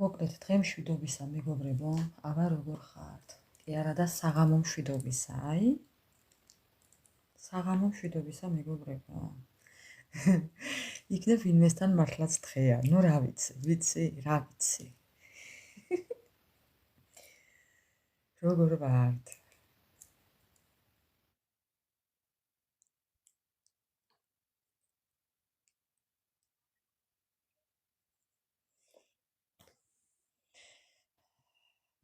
მოკლედ დღე მშვიდობისა მეგობრებო, აბა როგორ ხართ? კი არა და საღამო მშვიდობისა, აი? საღამო მშვიდობისა მეგობრებო. იქნებ ვინმესთან მართლაც დღეა. ნუ რა ვიცი, რა ვიცი. როგორ ვართ?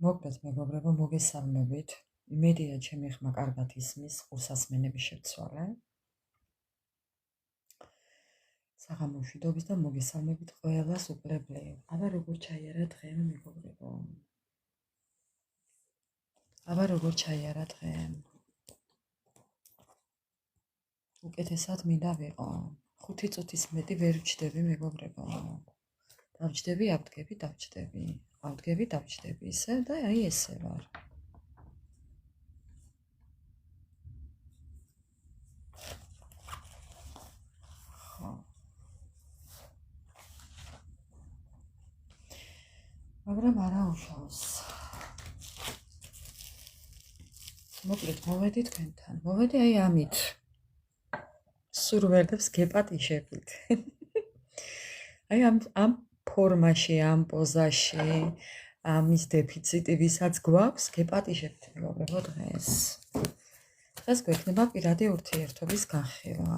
მოკლედ მეგობრებო, მოგესალმებით. იმედია ჩემი ხმა კარგად ისმის, ყურსასმენები შევცვალე. საღამო მშვიდობის და მოგესალმებით ყველას უკლებლებ. აბა როგორ ჩაიარა დღე მეგობრებო? აბა როგორ ჩაიარა დღე? უკეთესად მინდა ვიყო. 5 წუთის მეტი ვერ ვჩდები მეგობრებო. დავჯდები, ავდგები, დავჯდები. ავდგები, დავჯდები. ისე და აი ესე ვარ. ხო. მაგრამ არა უშავს. მოკლედ მოვედი თქვენთან. მოვედი აი ამით. სურველებს გეპატიშებით. აი ამ ფორმაში, ამ პოზაში, ამის დეფიციტი ვისაც გვაქვს, გეპატიშებთ მეგობრებო დღეს. დღეს გვექნება პირადი ურთიერთობის განხილვა.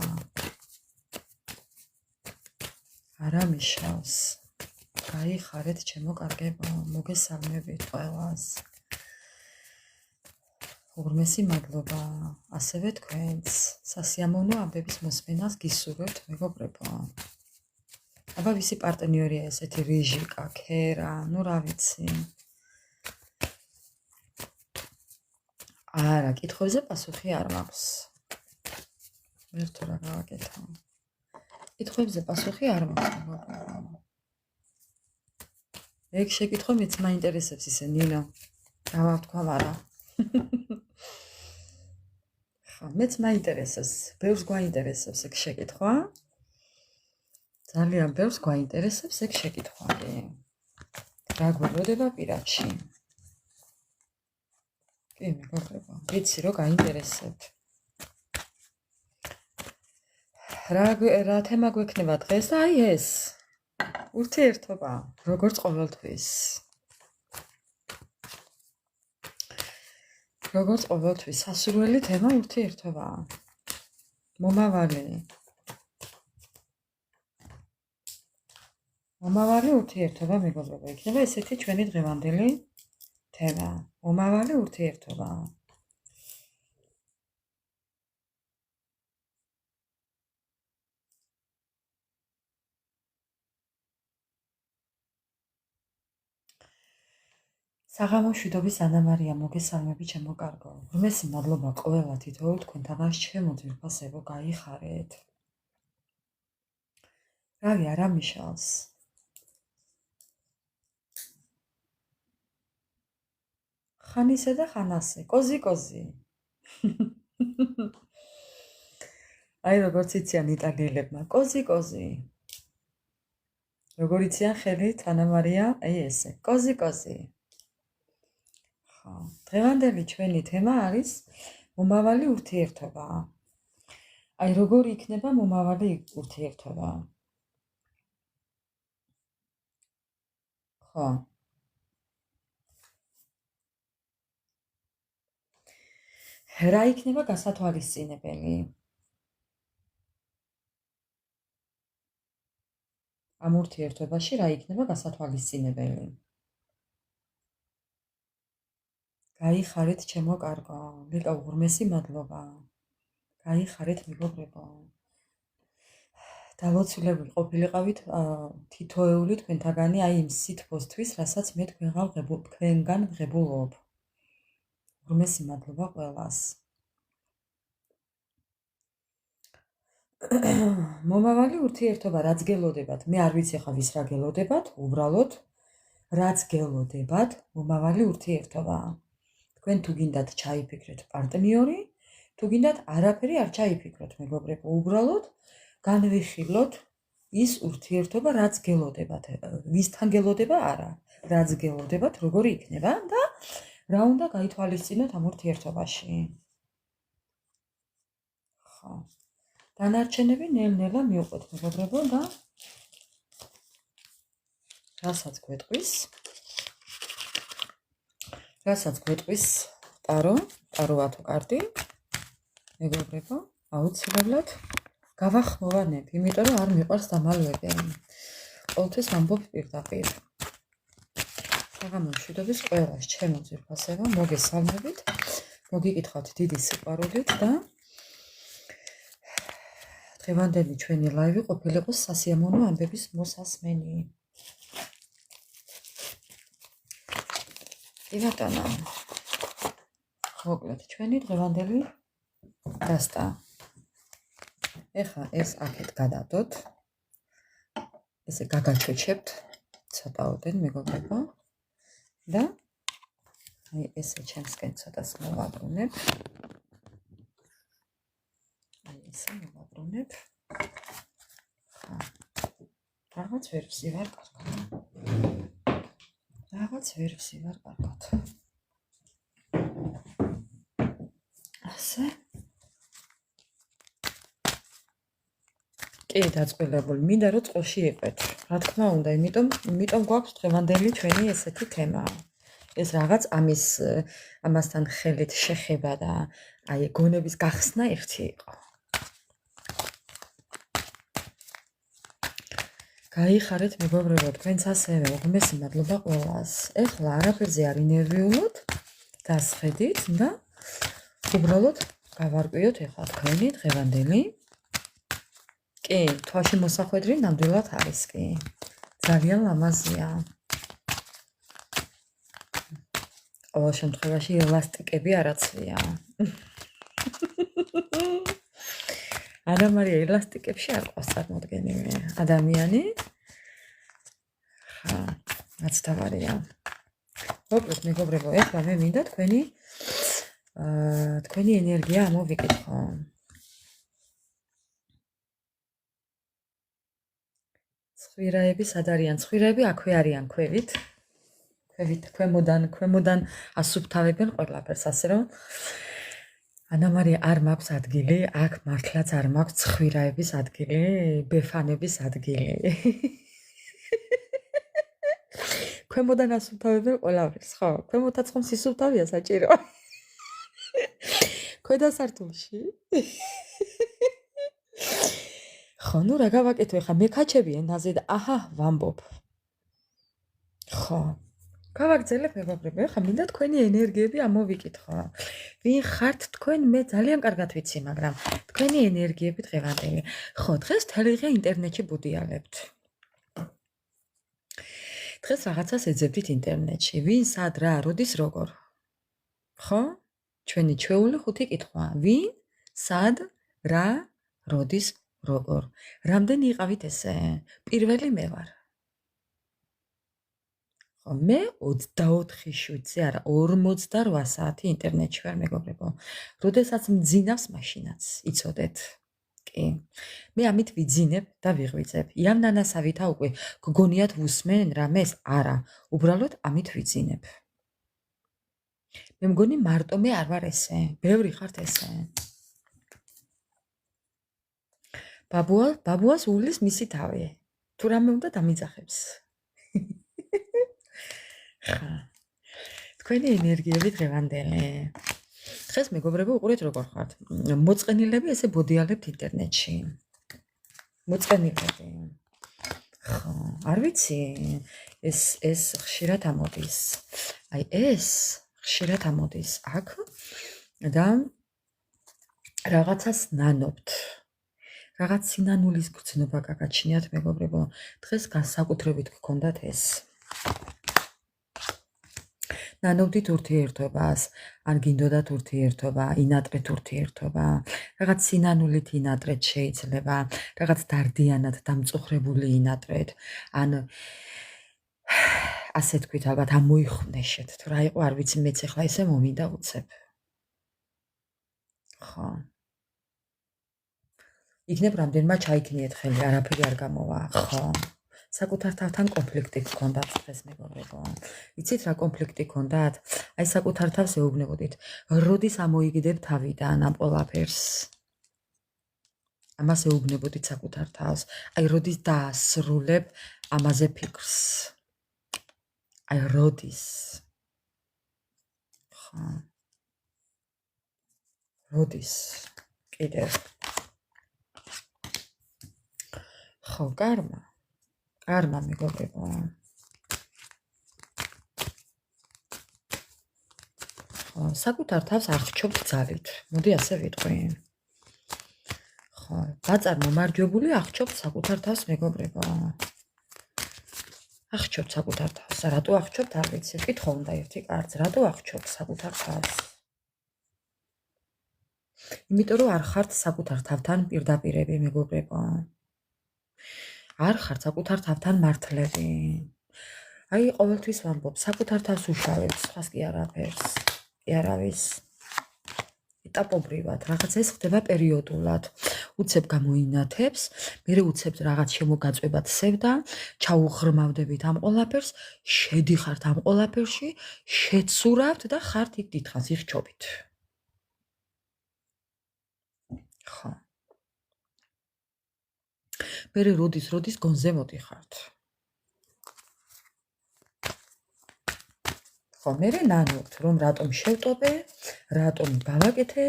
არა მიშავს. გაიხარეთ ჩემო კარგებო, მოგესალმებით ყველას. უღრმესი მადლობა, ასევე თქვენს სასიამოვნო ამბების მოსმენას გისურვებთ მეგობრებო. აბა ვისი პარტნიორია ესეთი რიჟიკა, ქერა, ნუ რა ვიცი. არა, კითხვებზე პასუხი არ მაქვს. ვერ თუ რა გავაკეთო. კითხვებზე პასუხი არ მაქვს მეგობრებო. ეგ შეკითხვა მეც მაინტერესებს ისე ნინო. დავავთქვა არა. ხო, მეც მაინტერესებს, ბევრს გვაინტერესებს ეგ შეკითხვა. ძალიან ბევრს გვაინტერესებს ეგ შეკითხვა. რა გველოდება პირადში? კი, მეგობრებო, ვიცი რომ გაინტერესებთ. რა თემა გვექნება დღეს? აი ეს. ურთიერთობა, როგორც ყოველთვის. როგორც ყოველთვის, სასურველი თემა ურთიერთობა. მომავალი ურთიერთობა მეგობრებო, იქნება ესეთი ჩვენი დღევანდელი თემა. მომავალი ურთიერთობა. საღამო მშვიდობის ანა მარია, მოგესალმები ჩემო კარგო. ღრმესი მადლობა ყველა თითოეულ თქვენთანაც ჩემო ძვირფასებო, გაიხარეთ. რავი, არა მიშავს. ხანისა და ხანასე, კოზი. აი როგორც იციან იტალიელებმა, კოზი. როგორ იციან ხელით ანა მარია, აი ესე, კოზი. ხო, დღევანდელი ჩვენი თემა არის მომავალი ურთიერთობა. აი როგორ იქნება მომავალი ურთიერთობა? ხო. რა იქნება გასათვალისწინებელი? ამ ურთიერთობაში რა იქნება გასათვალისწინებელი? გაიხარეთ ჩემო კარგო, ლიკა უღრმესი მადლობა. გაიხარეთ მეგობრებო. დალოცულებული ყოფილიყავით თითოეული თქვენთაგანი აი იმ სითბოსთვის, რასაც მე თქვენგან ვღებულობ. უღრმესი მადლობა ყველას. მომავალი ურთიერთობა რაც გელოდებათ, მე არ ვიცი ხა ვის რა გელოდებათ, უბრალოდ რაც გელოდებათ, მომავალი ურთიერთობა. თქვენ თუ გინდათ ჩაიფიქრეთ პარტნიორი, თუ გინდათ არაფერი არ ჩაიფიქროთ მეგობრებო, უბრალოდ განვიხილოთ ის ურთიერთობა, რაც გელოდებათ, ვისთან გელოდება არა, რაც გელოდებათ, როგორი იქნება და რა უნდა გაითვალისწინოთ ამ ურთიერთობაში. ხო. დანარჩენები ნელ-ნელა მივყვეთ მეგობრებო და რასაც გვეტყვის ტაროვათო კარტი, მეგობრებო, აუცილებლად გავახმოვანებ, იმიტომ რომ არ მიყვარს დამალვები. ყოველთვის ვამბობ პირდაპირ. საღამო მშვიდობის ყველას ჩემო ძვირფასებო, მოგესალმებით, მოგიკითხავთ დიდი სიყვარულით და დღევანდელი ჩვენი ლაივი ყოფილიყო სასიამოვნო ამბების მოსასმენი. ბატონო, მოკლედ ჩვენი დღევანდელი დასტა. ეხლა ეს აქეთ გადადოთ. ესე გაგაჩოჩებთ ცოტაოდენ მეგობრებო და აი ესე ჩემსკენ ცოტას მოვაბრუნებ. აი ესე მოვაბრუნებ. ხა. რაღაც ვერ ვსივარ კარგად. ასე. კი, დაწყვილებული, მინდა რომ წყალში იყეთ. რა თქმა უნდა, იმიტომ გვაქვს დღევანდელი ჩვენი ესეთი თემა. ეს რაღაც ამასთან ხელით შეხება და აი გონების გახსნა ერთი იყო. გაიხარეთ მეგობრებო, თქვენც ასევე, ღმერთი მადლობა ყველას. ეხლა არაფერზე არ ინერვიულოთ, დასხედით და უბრალოდ გავარკვიოთ ეხლა თქვენი დღევანდელი. კი, თვაში მოსახვედრი ნამდვილად არის კი. ძალიან ლამაზია. ყოველ შემთხვევაში ელასტიკები არაცლია. არა, მარია, ელასტიკებში არ ყავს წარმოდგენილი ადამიანი. ხა, რაც თავარია. მოკლედ, მეგობრებო, ეხლა მე მინდა თქვენი ენერგია ამოვიკითხო. ცხვირაები სად არიან? ცხვირაები აქვე არიან ქვევით, ქვემოდან ასუფთავებენ ყველაფერს, ასე რომ ანა მარია არ მაქვს ადგილი, აქ მართლაც არ მაქვს ცხვირაების ადგილი, ბეფანების ადგილი. ქვემოდან ასუფთავებენ ყველაფერს, ხო? ქვემოთაც ხომ სისუფთავია საჭირო. ქვედა სართულში. ხო, ნუ რა გავაკეთო ეხლა მეკაჩები ენაზე და აჰა, ვამბობ. ხო. გავაგრძელებ მეგობრებო, ეხლა მინდა თქვენი ენერგიები ამოვიკითხო. ვინ ხართ თქვენ? მე ძალიან კარგად ვიცი, მაგრამ თქვენი ენერგიები დღევანდელი. ხო, დღეს თელიღე ინტერნეტში ბუდიალებთ. დღეს რაღაცას ეძებდით ინტერნეტში. ვინ, სად, რა, როდის, როგორ? ხო? ჩვენი ჩვეული 5 კითხვა. ვინ, სად, რა, როდის, როგორ? რამდენი იყავით ესე? პირველი მე ვარ. ხო, მე 24-ში არა, 48 საათი ინტერნეტში ვარ მეგობრებო. როდესაც მძინავს მაშინაც, იცოდეთ. კი. მე ამით ვიძინებ და ვიღვიძებ. იამნანასავითა უკვე გგონიათ ვუსმენ რამეს? არა, უბრალოდ ამით ვიძინებ. მე მგონი მარტო მე არ ვარ ესე. ბევრი ხართ ესე. ბაბუას უვლის მისი თავი. თუ რამე უნდა დამიძახებს. ხა. თქვენი ენერგიები დღევანდელი. დღეს მეგობრებო, უყურეთ როგორ ხართ. მოწყენილები ესე ბოდიალებთ ინტერნეტში. მოწყენილები. ხო, არ ვიცი, ეს ხშირად ამოდის. აი ეს ხშირად ამოდის აქ და რაღაცას ნანობთ. რაღაც სინანულის გრძნობა გაგაჩნიათ მეგობრებო. დღეს განსაკუთრებით გქონდათ ეს. ნანობდით ურთიერთობას, ან გინდოდათ ურთიერთობა, ინატრეთ ურთიერთობა, რაღაც სინანულით ინატრეთ შეიძლება, რაღაც დარდიანად დამწუხრებული ინატრეთ, ან ასე თქვით ალბათ ამოიხვნეშეთ, თუ რა იყო არ ვიცი, მეც ახლა ესე მომინდა უცებ. ხო. იქნებ რამდენმა ჩაიქნიეთ ხელი, არაფერი არ გამოვა, ხო. საკუთარ თავთან კონფლიქტი გქონდათ დღეს მეგობრებო. იცით რა კონფლიქტი გქონდათ? აი საკუთარ თავს ეუბნებოდით. როდის ამოიგდებ თავიდან ამ ყველაფერს? ამას ეუბნებოდით საკუთარ თავს. აი როდის დაასრულებ ამაზე ფიქრს? აი როდის? ხო. როდის? კიდევ. ხო, კარმა. კარმა მეგობრებო. ხო, საკუთარ თავს აღჩობთ ძალით. მოდი ასე ვიტყვი. ხო, დაწარმომარჯვებული აღჩობთ საკუთარ თავს მეგობრებო. აღჩობთ საკუთარ თავს. რატო აღჩობთ? არ ვიცი. კითხვა უნდა ერთი კარც. რატო აღჩობთ საკუთარ თავს? იმიტომ რომ არ ხართ საკუთარ თავთან პირდაპირები მეგობრებო. არ ხართ საკუთარ თავთან მართლები. აი ყოველთვის ვამბობ, საკუთარ თავს უშავებს, სხვას კი არაფერს. კი არავის. ეტაპობრივად, რაღაც ეს ხდება პერიოდულად. უცებ გამოინათებს, მერე უცებ რაღაც შემოგაწვებად სევდა, ჩაუღრმავდებით ამ ყველაფერს, შედიხართ ამ ყველაფერში, შეცურავთ და ხართ იქ დიდხანს იხჩობით. ხო. მერე როდის გონზე მოდიხართ. ხო, მერე ნანობთ, რომ რატომ შევტოვე, რატომ გავაკეთე,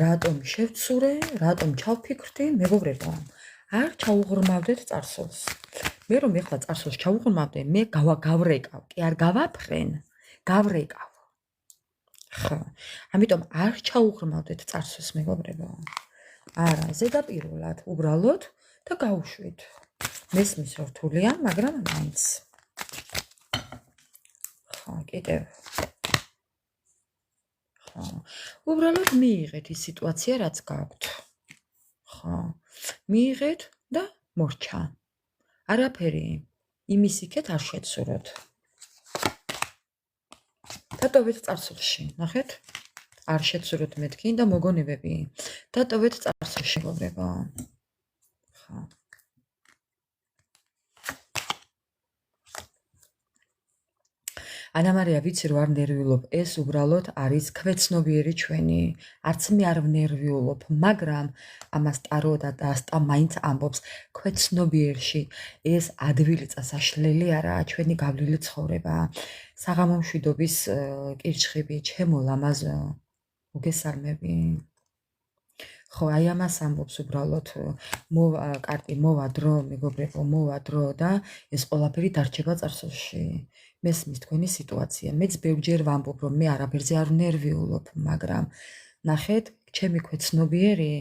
რატომ შევცურე, რატომ ჩავფიქრდი, მეგობრებო. არ ჩაუღრმავდეთ წარსულს. მე რომ ეხლა წარსულს ჩაუღრმავდე, მე გავრეკავ, კი არ გავაფრენ, გავრეკავ. ხო. ამიტომ არ ჩაუღრმავდეთ წარსულს მეგობრებო. არა, ზედაპირულად, უბრალოდ და გაუშვით. მესმის რთულია, მაგრამ მაინც. ხო, კიდევ. ხო. უბრალოდ მიიღეთ ის სიტუაცია, რაც გაქვთ. ხო. მიიღეთ და მორჩა. არაფერი იმის იქეთ არ შეცუროთ. დატოვეთ წარსულში, ნახეთ? არ შეცუროთ მეთქი და მოგონებები. დატოვეთ წარსულში, მეგობრებო. ხო. ანამარია, ვიცი რომ არ ნერვიულობ, ეს უბრალოდ არის ქვეცნობიერი ჩვენი. არც მე არ ვნერვიულობ, მაგრამ ამას ტარო და დასტა მაინც ამბობს, ქვეცნობიერში ეს ადვილი წასაშლელი არაა, ჩვენი გავლილი ცხოვრება. საღამო მშვიდობის კირჩხიბი, ჩემო ლამაზო, მოგესალმები. ხო, აი ამას ამბობს უბრალოდ, კარტი მოვა დრო, მეგობრებო, მოვა დრო და ეს ყველაფერი დარჩება წარსულში. მესმის თქვენი სიტუაცია. მეც ბევრჯერ ვამბობ, რომ მე არაფერზე არ ვნერვიულობ, მაგრამ ნახეთ, ჩემი ქვეცნობიერი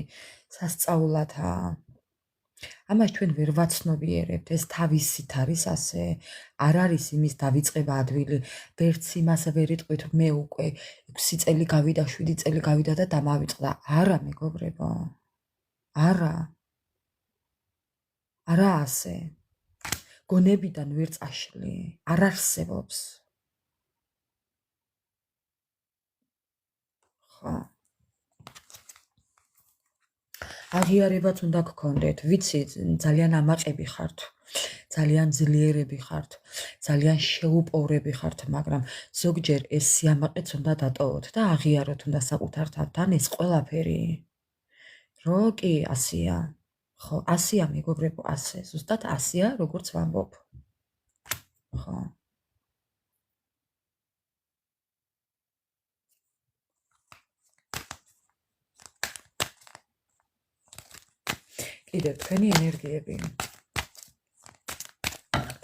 სასწაულათაა. ამას ჩვენ ვერ ვაცნობიერებთ, ეს თავისით არის ასე. არ არის იმის დავიწყება ადვილი, ვერც იმას ვერ იტყვით, მე უკვე 6 წელი გავიდა, 7 წელი გავიდა და დამავიწყდა. არა, მეგობრებო. არა. არა ასე. გონებიდან ვერ წაშლი, არ არსებობს. ხო. აღიარებაც უნდა გქონდეთ, ვიცი, ძალიან ამაყები ხართ, ძალიან ძლიერები ხართ, ძალიან შეუპოვრები ხართ, მაგრამ ზოგჯერ ეს სიამაყეც უნდა დატოვოთ და აღიაროთ უნდა საკუთარ თავთან ეს ყველაფერი. რო კი, ასია. ხო, ასია მეგობრებო, ასე, ზუსტად ასია, როგორც ვამბობ. ხო. კიდევ თქვენი ენერგიები.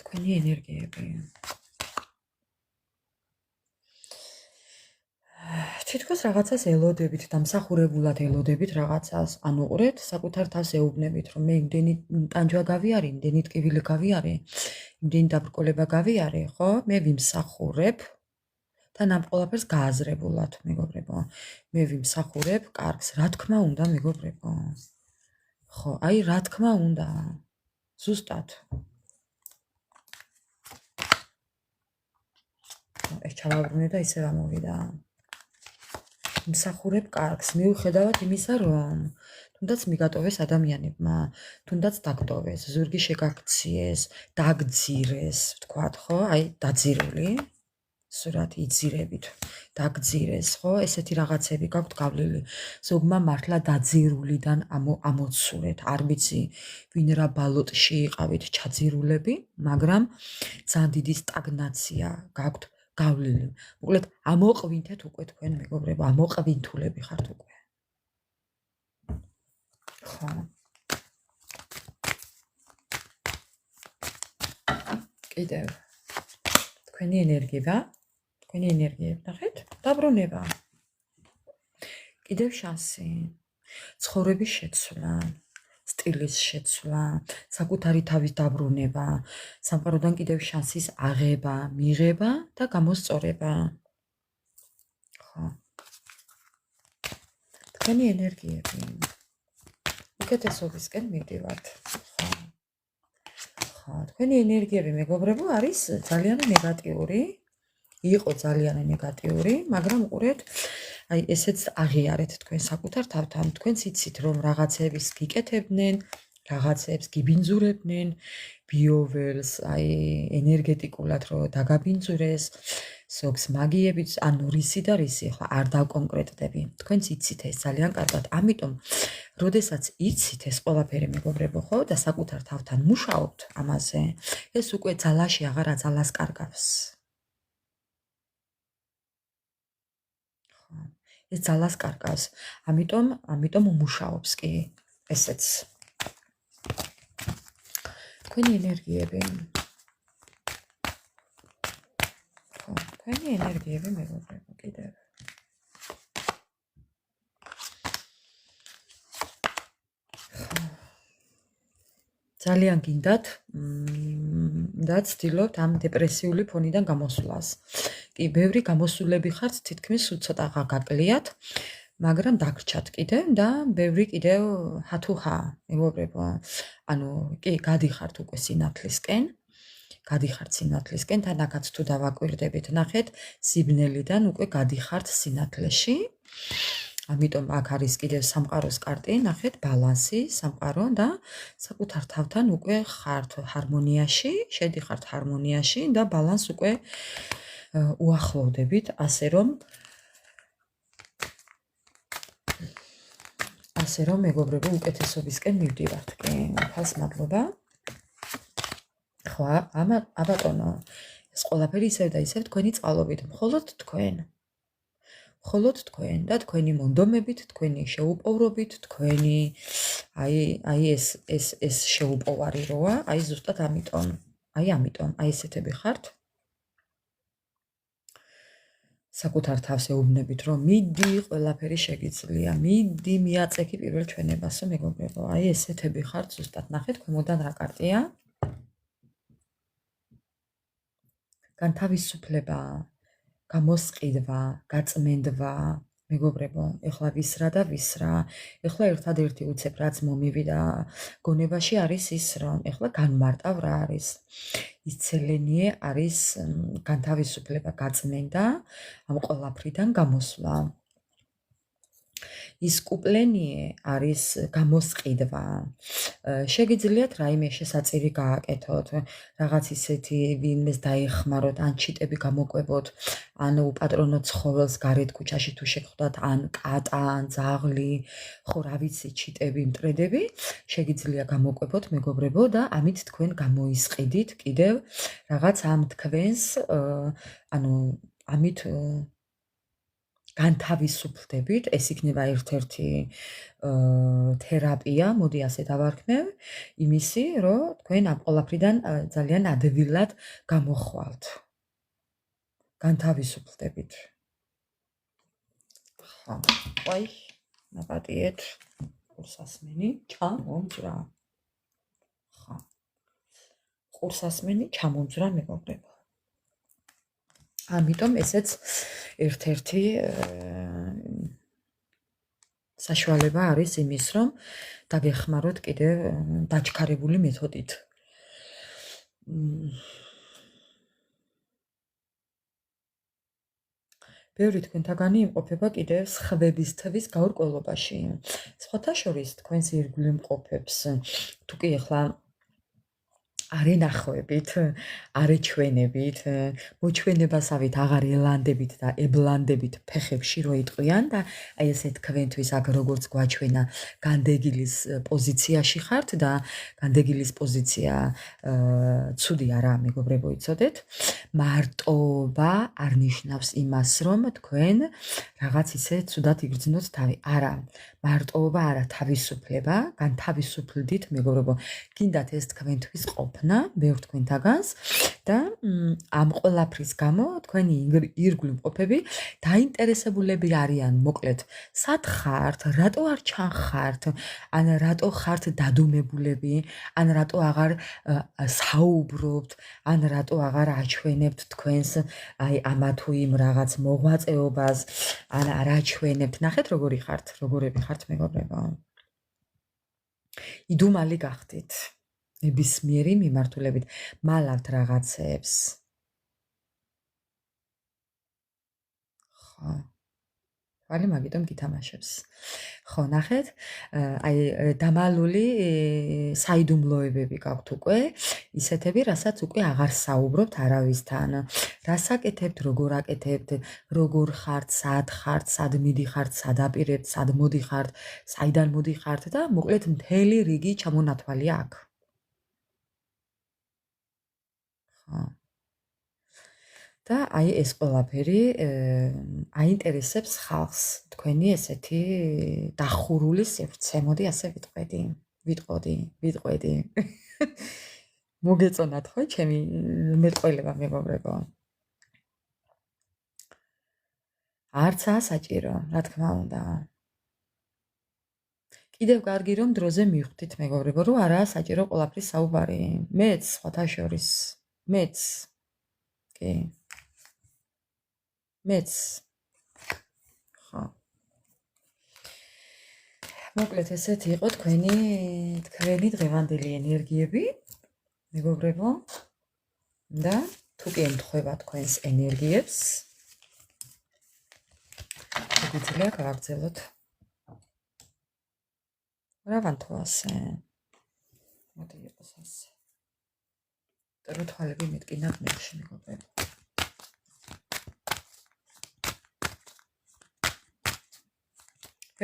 თქვენი ენერგიები. თითქოს რაღაცას ელოდებით, დამსახურებულად ელოდებით რაღაცას. ანუ ყურეთ, საკუთარ თავს ეუბნებით, რომ მე იმდენი ტანჯვა გავიარე, იმდენი ტკივილი გავიარე, იმდენი დაბრკოლება გავიარე, ხო? მე ვიმსახურებ და ამ ყველაფერს გააზრებულად, მეგობრებო. მე ვიმსახურებ კარგს, რა თქმა უნდა, მეგობრებო. ხო, აი რა თქმა უნდა. ზუსტად. ეს ჩავაბრუნე და ისევ ამოვიდა. მსახურებ კარგს, მიუხედავად იმისა, რომ თუნდაც მიგატოვეს ადამიანებმა, თუნდაც დაგტოვეს, ზურგი შეგაქციეს, დაგძირეს, ვთქვათ, ხო? აი, დაძირული, სურათი იძირებით, დაგძირეს, ხო? ესეთი რაღაცები გაქვთ გავლილი. ზოგმა მართლა დაძირულიდან ამოცურეთ, არ ვიცი, ვინ რა ბალოტში იყავით ჩაძირულები, მაგრამ ძალიან დიდი სტაგნაცია გაქვთ გავლილი. მოკლედ, ამოყვინთეთ უკვე თქვენ მეგობრებო, ამოყვინთულები ხართ უკვე. ხო. კიდევ თქვენი ენერგია, ნახეთ? დაბრუნება. კიდევ შანსი. ცხოვრების შეცვლა, სტილის შეცვლა, საკუთარი თავის დაბრუნება, სამყაროდან კიდევ შანსის აღება, მიღება და გამოსწორება. ხო. თქვენი ენერგიები უკეთესობისკენ მივდივართ. ხო, თქვენი ენერგიები მეგობრებო არის ძალიან ნეგატიური. იყო ძალიან ნეგატიური, მაგრამ უყურეთ, აი ესეც აღიარეთ თქვენ საკუთარ თავთან. თქვენც იცით რომ რაღაცების გიკეთებდნენ, რაღაცებს გიბინძურებდნენ, ბიოველს, აი ენერგეტიკულად რომ დაგაბინძურეს, ზოგს მაგიებით, ანუ რისი და რისი, ხო, არ დავკონკრეტდები. თქვენც იცით ეს ძალიან კარგად. ამიტომ, როდესაც იცით ეს ყველაფერი მეგობრებო, ხო, და საკუთარ თავთან მუშაობთ ამაზე, ეს უკვე ძალაში აღარა ძალას კარგავს. ეს ძალას კარგავს. ამიტომ მუშაობს კი ესეც. თქვენი ენერგიები. ხო, თქვენი ენერგიები მეგობრებო, კიდევ. ძალიან გინდათ და ცდილობთ ამ დეპრესიული ფონიდან გამოსვლას. კი, ბევრი გამოსულები ხართ, თითქმის ცოტა გაკლიათ, მაგრამ დაგრჩათ კიდევ და ბევრი კიდევ ჰათუჰა, მეგობრებო. ანუ კი, გადიხართ უკვე სინათლისკენ. თანაგაც თუ დავაკვირდებით, ნახეთ, სიბნელიდან უკვე გადიხართ სინათლეში. ამიტომ აქ არის კიდევ სამყაროს კარტი, ნახეთ, ბალანსი, სამყარო და საკუთარ თავთან უკვე ხართ ჰარმონიაში, შედიხართ ჰარმონიაში და ბალანს უკვე უახლოვდებით, ასე რომ მეგობრებო უკეთესობისკენ მივდივართ. კი, ხალხს მადლობა. ხო, აბატონო, ეს ყველაფერი ისევ და ისევ თქვენი წყალობით, მხოლოდ თქვენ და თქვენი მონდომებით, თქვენი შეუპოვრობით, თქვენი აი ეს შეუპოვარი როა, აი ზუსტად ამიტომ, აი ესეთები ხართ. საკუთარ თავს ეუბნებით, რომ მიდი, ყველაფერი შეგიძლია, მიდი, მიაწექი პირველ ჩვენებასო, მეგობრებო, აი ესეთები ხართ ზუსტად. ნახეთ, ქვემოდან რა კარტია? განთავისუფლება, გამოსყიდვა, გაწმენდვა, მეგობრებო, ეხლა ვისრა და ვისრა. ეხლა ერთადერთი უცებ რაც მომივიდა გონებაში არის ის, რომ ეხლა განმარტავ რა არის. იცელენიე არის განთავისუფლება, გაწმენდა, ამ ყველაფრიდან გამოსვლა. ის კუპლენიე არის გამოსყიდვა. შეგიძლიათ რაიმე შესაწირი გააკეთოთ, რაღაც ისეთი ვინმეს დაეხმაროთ, ან ჩიტები გამოკვებოთ, ან უპატრონო ცხოველს გარეთ ქუჩაში თუ შეგხვდათ, ან კატა, ან ძაღლი, ხო, რა ვიცი, ჩიტები, მტრედები, შეგიძლია გამოკვებოთ, მეგობრებო, და ამით თქვენ გამოისყიდით კიდევ რაღაც ამ თქვენს, ანუ ამით განთავისუფლდებით, ეს იქნება ერთ-ერთი თერაპია, მოდი ასე დავარქმევ, იმისი, რომ თქვენ ამ ყველაფრიდან ძალიან ადვილად გამოხვალთ. განთავისუფლდებით. ხო, აი, ნაპატიეთ, ყურსასმენი ჩამომძვრა. ხო. ყურსასმენი ჩამომძვრა, მეგობრებო. ამიტომ ესეც ერთ-ერთი საშუალება არის იმის, რომ დაგეხმაროთ კიდევ დაჩქარებული მეთოდით. ბევრი თქვენთაგანი იმყოფება კიდევ სხვების თვის გაურკვევლობაში. სხვათა შორის თქვენს ირგვლივ მყოფებს თუ კი ახლა არენახვებით, არეჩვენებით, მოჩვენებასავით აღარ ელანდებით და ებლანდებით ფეხებში რო იტყვიან და აი ესე თქვენთვის აქ როგორც გვაჩვენა განდეგილის პოზიციაში ხართ და განდეგილის პოზიცია ცუდი არა მეგობრებო იცოდეთ მარტოობა არ ნიშნავს იმას რომ თქვენ რაღაც ისე ცუდად იგრძნოთ თავი არა მარტოობა არა თავისუფლება განთავისუფლდით მეგობრებო გინდათ ეს თქვენთვის ყოფნა ბევრ თქვენთაგანს და ამ ყველაფრის გამო თქვენი ირგვლივ მყოფები დაინტერესებულები არიან მოკლედ სად ხართ რატო არ ჩანხართ ან რატო ხართ დადუმებულები ან რატო აღარ საუბრობთ ან რატო აღარ აჩვენებთ თქვენს აი ამა თუ იმ რაღაც მოღვაწეობას ან არ აჩვენებთ ნახეთ როგორები ხართ მეგობრებო იდუმალი გახდით ნებისმიერი მიმართულებით მალავთ რაღაცებს ხო ვალი მაგიტომ გითამაშებს ხო ნახეთ აი დამალული საიდუმლოებები გაქვთ უკვე ისეთები რასაც უკვე აღარ საუბრობთ არავისთან რას აკეთებთ როგორ აკეთებთ როგორ ხართ სად მიდიხართ სად აპირებთ სად მოდიხართ საიდან მოდიხართ და მოკლედ მთელი რიგი ჩამონათვალია აქ ხო და აი ეს ყველაფერი აინტერესებს ხალხს თქვენი ესეთი დახურული სივრცე მოდი ასე ვიტყვედი მოგეწონათ ხო ჩემი მეტყველება მეგობრებო არცაა საჭირო რა თქმა უნდა კიდევ კარგი რომ დროზე მივხვდით მეგობრებო რომ არაა საჭირო ყველაფრის საუბარი მეც სხვათა შორის მეც კი მეც ხო მოკლედ ესეთი იყო თქვენი დღევანდელი ენერგიები მეგობრებო და თუ კი ემთხვევა თქვენს ენერგიებს შეგვიძლია გავაგრძელოთ რა ვანთო ასე მოდი იყოს ასე და თვალები მეტკინად მეში მეგობრებო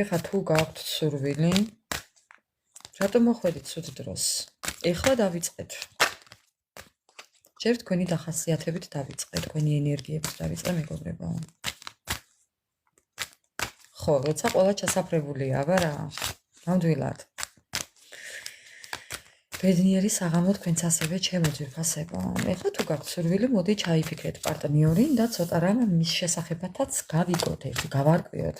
ეხლა თუ გაქვთ სურვილი რატომ მოხვედით ცუდ დროს ეხლა დავიწყეთ ჯერ თქვენი დახასიათებით დავიწყე თქვენი ენერგიებით დავიწყე მეგობრებო ხო როცა ყველა ჩასაფრებულია აბა რა ნამდვილად ბედნიერი საღამო თქვენც ასევე ჩემო ძვირფასებო ეხლა თუ გაქვთ სურვილი მოდი ჩაიფიქრეთ პარტნიორი და ცოტა რამ მის შესახებათაც გავიგოთ ერთი გავარკვიოთ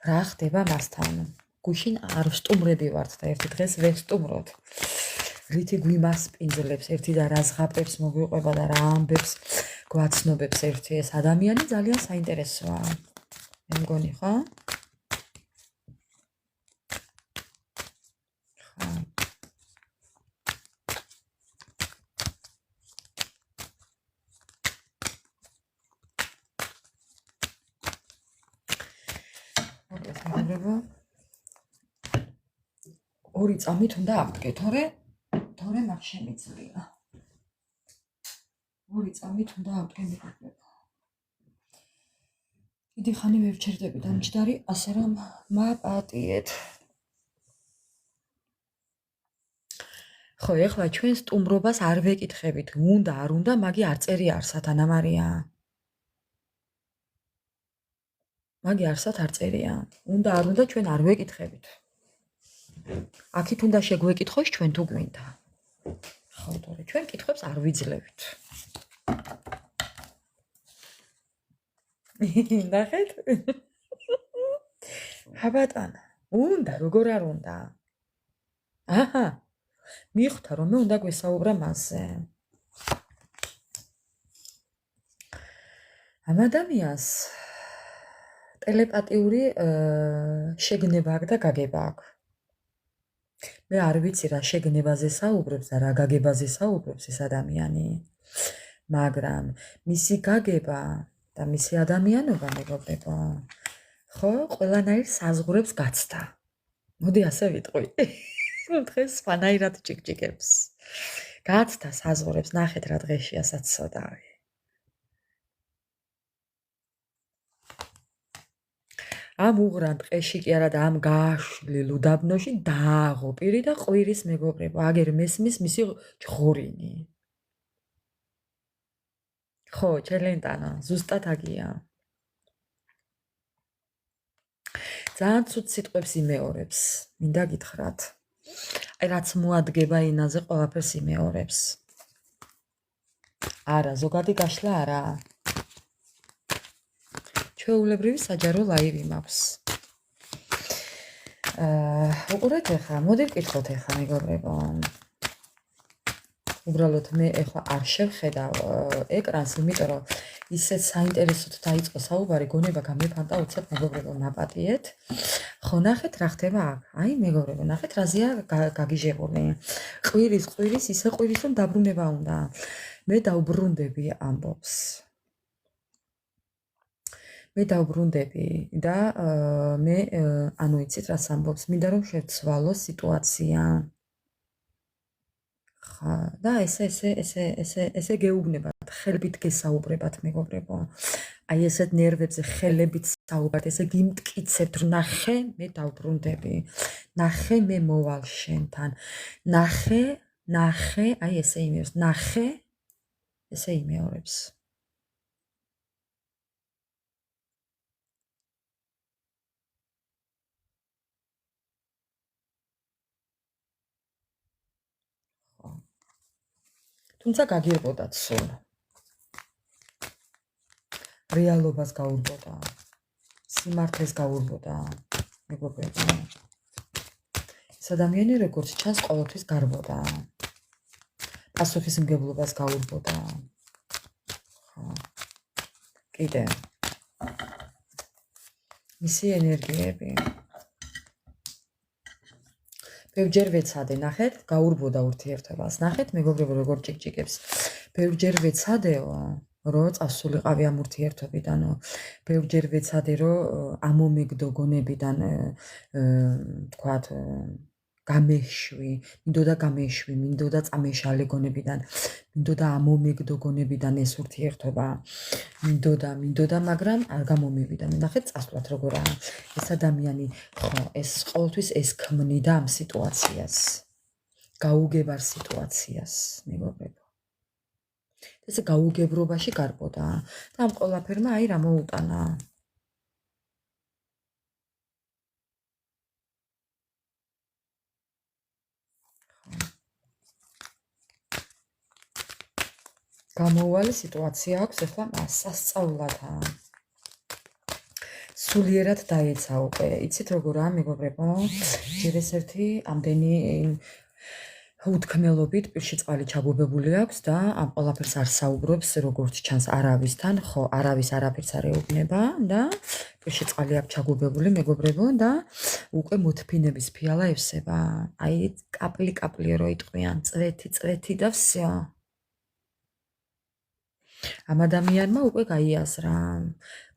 რა ხდება მასთან გუშინ არ ვსტუმრები ვართ და ერთი დღეს ვესტუმროთ რითი გვიმასპინძლებს ერთი და რა ზღაპრებს მოგვიყვება და რა ამბებს გვაცნობებს ერთი ეს ადამიანი ძალიან საინტერესოა მე მგონი ხო ორი წამით უნდა ავდგე, თორე მაგ შემიძლია. ორი წამით უნდა ავდგე მეგობრებო. დიდი ხანი ვერ ვჩერდები დამჯდარი, ასე რომ მაპატიეთ. ხო, ეხლა ჩვენ სტუმრობას არ ვეკითხებით, უნდა არ უნდა, მაგი არ წერი არსად ანამარია. მაგი არსად არ წერია. უნდა არ უნდა ჩვენ არ ვეკითხებით. აქით უნდა შეგვეკითხოს ჩვენ თუ გვინდა. ხო, თორე ჩვენ კითხვებს არ ვიძლევთ. ნახეთ? ჰაბატანა, უნდა, როგორ არ უნდა? აჰა. მიხვდა რომ მე უნდა გვესაუბრა მასზე. ამ ადამიანს ტელეპათიური შეგნება აქვს და გაგება აქვს. მე არ ვიცი რა შეგნებაზე საუბრობს და რა გაგებაზე საუბრობს ეს ადამიანი. მაგრამ მისი გაგება და მისი ადამიანობა მეგობრებო ხო ყველანაირ საზღურებს გაცდა მოდი ასე ვიტყვი დღეს სხვანაირად ჭიკჭიკებს გაცდა საზღურებს ნახეთ რა დღეშია საცოდავი ამ უღრან ტყეში კი არა და ამ გააშლილ უდაბნოში დააღო პირი და ყვირის მეგობრებო აგერ მესმის მისი ჯღორინი ხო ჩელენტანა ზუსტად აგია ძალიან ცუდ სიტყვებს იმეორებს მინდა გითხრათ აი რაც მოადგება ენაზე ყველაფერს იმეორებს არა ზოგადი გაშლა არა ჩვეულებრივი საჯარო ლაივი მაქვს უყურეთ ახლა მოდი ვკითხოთ ახლა მეგობრებო უბრალოდ მე ახლა არ შევხედავ ეკრანს იმიტომ რომ ისეთ საინტერესოდ დაიწყო საუბარი გონება გამეფანტა უცებ მეგობრებო ნაპატიეთ ხო ნახეთ რა ხდება აქ აი მეგობრებო ნახეთ რაზეა გაგიჟებული ყვირის ისე ყვირის რომ დაბრუნება უნდა მე დავბრუნდები ამბობს მე დავბრუნდები და მე ანუ იცით რას ამბობს მინდა რომ შევცვალო სიტუაცია ხა და ესე გეუბნებათ ხელებით გესაუბრებათ მეგობრებო აი ესეთ ნერვებზე ხელებით საუბართ ესე გიმტკიცებთ რომ ნახე მე დავბრუნდები ნახე მე მოვალ შენთან ნახე აი ესე იმეორებს ნახე ესე იმეორებს თუმცა გაგირბოდათ სულ რეალობას გაურბოდა სიმართლეს გაურბოდა მეგობრებო ეს ადამიანი როგორც ჩანს ყოველთვის გარბოდა პასუხისმგებლობას გაურბოდა ხო კიდე მისი ენერგიები ბევრჯერ ვეცადე ნახეთ გაურბოდა ურთიერთობას ნახეთ მეგობრებო როგორ ჭიკჭიკებს ბევრჯერ ვეცადეო რომ წასულიყავი ამ ურთიერთობიდანო ბევრჯერ ვეცადე რომ ამომეგდო გონებიდან თქვათ გამეშვი მინდოდა წამეშალე გონებიდან მინდოდა ამომეგდო გონებიდან ეს ურთიერთობა მინდოდა მაგრამ არ გამომივიდა ნახეთ წასვლათ როგორაა ეს ადამიანი ხო ეს ყოველთვის ეს ქმნიდა ამ სიტუაციას გაუგებარ სიტუაციას მეგობრებო ესე გაუგებრობაში გარბოდა და ამ ყველაფერმა აი რა მოუტანა გამოუვალე სიტუაცია აქვს ახლა სასწაულად სულიერად დაეცა უკვე იცით როგორაა მეგობრებო ჯერ ეს ერთი ამდენი უთქმელობით პირში წყალი ჩაგუბებული აქვს და ამ ყველაფერს არ საუბრობს როგორც ჩანს არავისთან ხო არავის არაფერს არ ეუბნება და პირში წყალი აქვს ჩაგუბებული მეგობრებო და უკვე მოთფინების ფიალა ევსება აი კაპლი რო იტყვიან წვეთი და всё ამ ადამიანმა უკვე გაიაზრა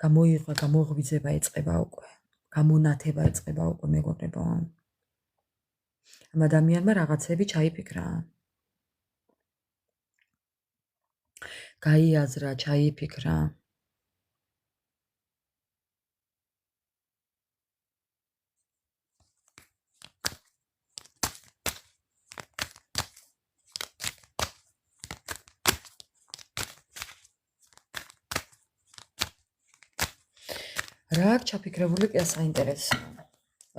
გამოღვიძება ეწყება უკვე გამონათება ეწყება უკვე მეგობრებო ამ ადამიანმა რაღაცები ჩაიფიქრა გაიაზრა ჩაიფიქრა რა აქვს ჩაფიქრებული კი საინტერესო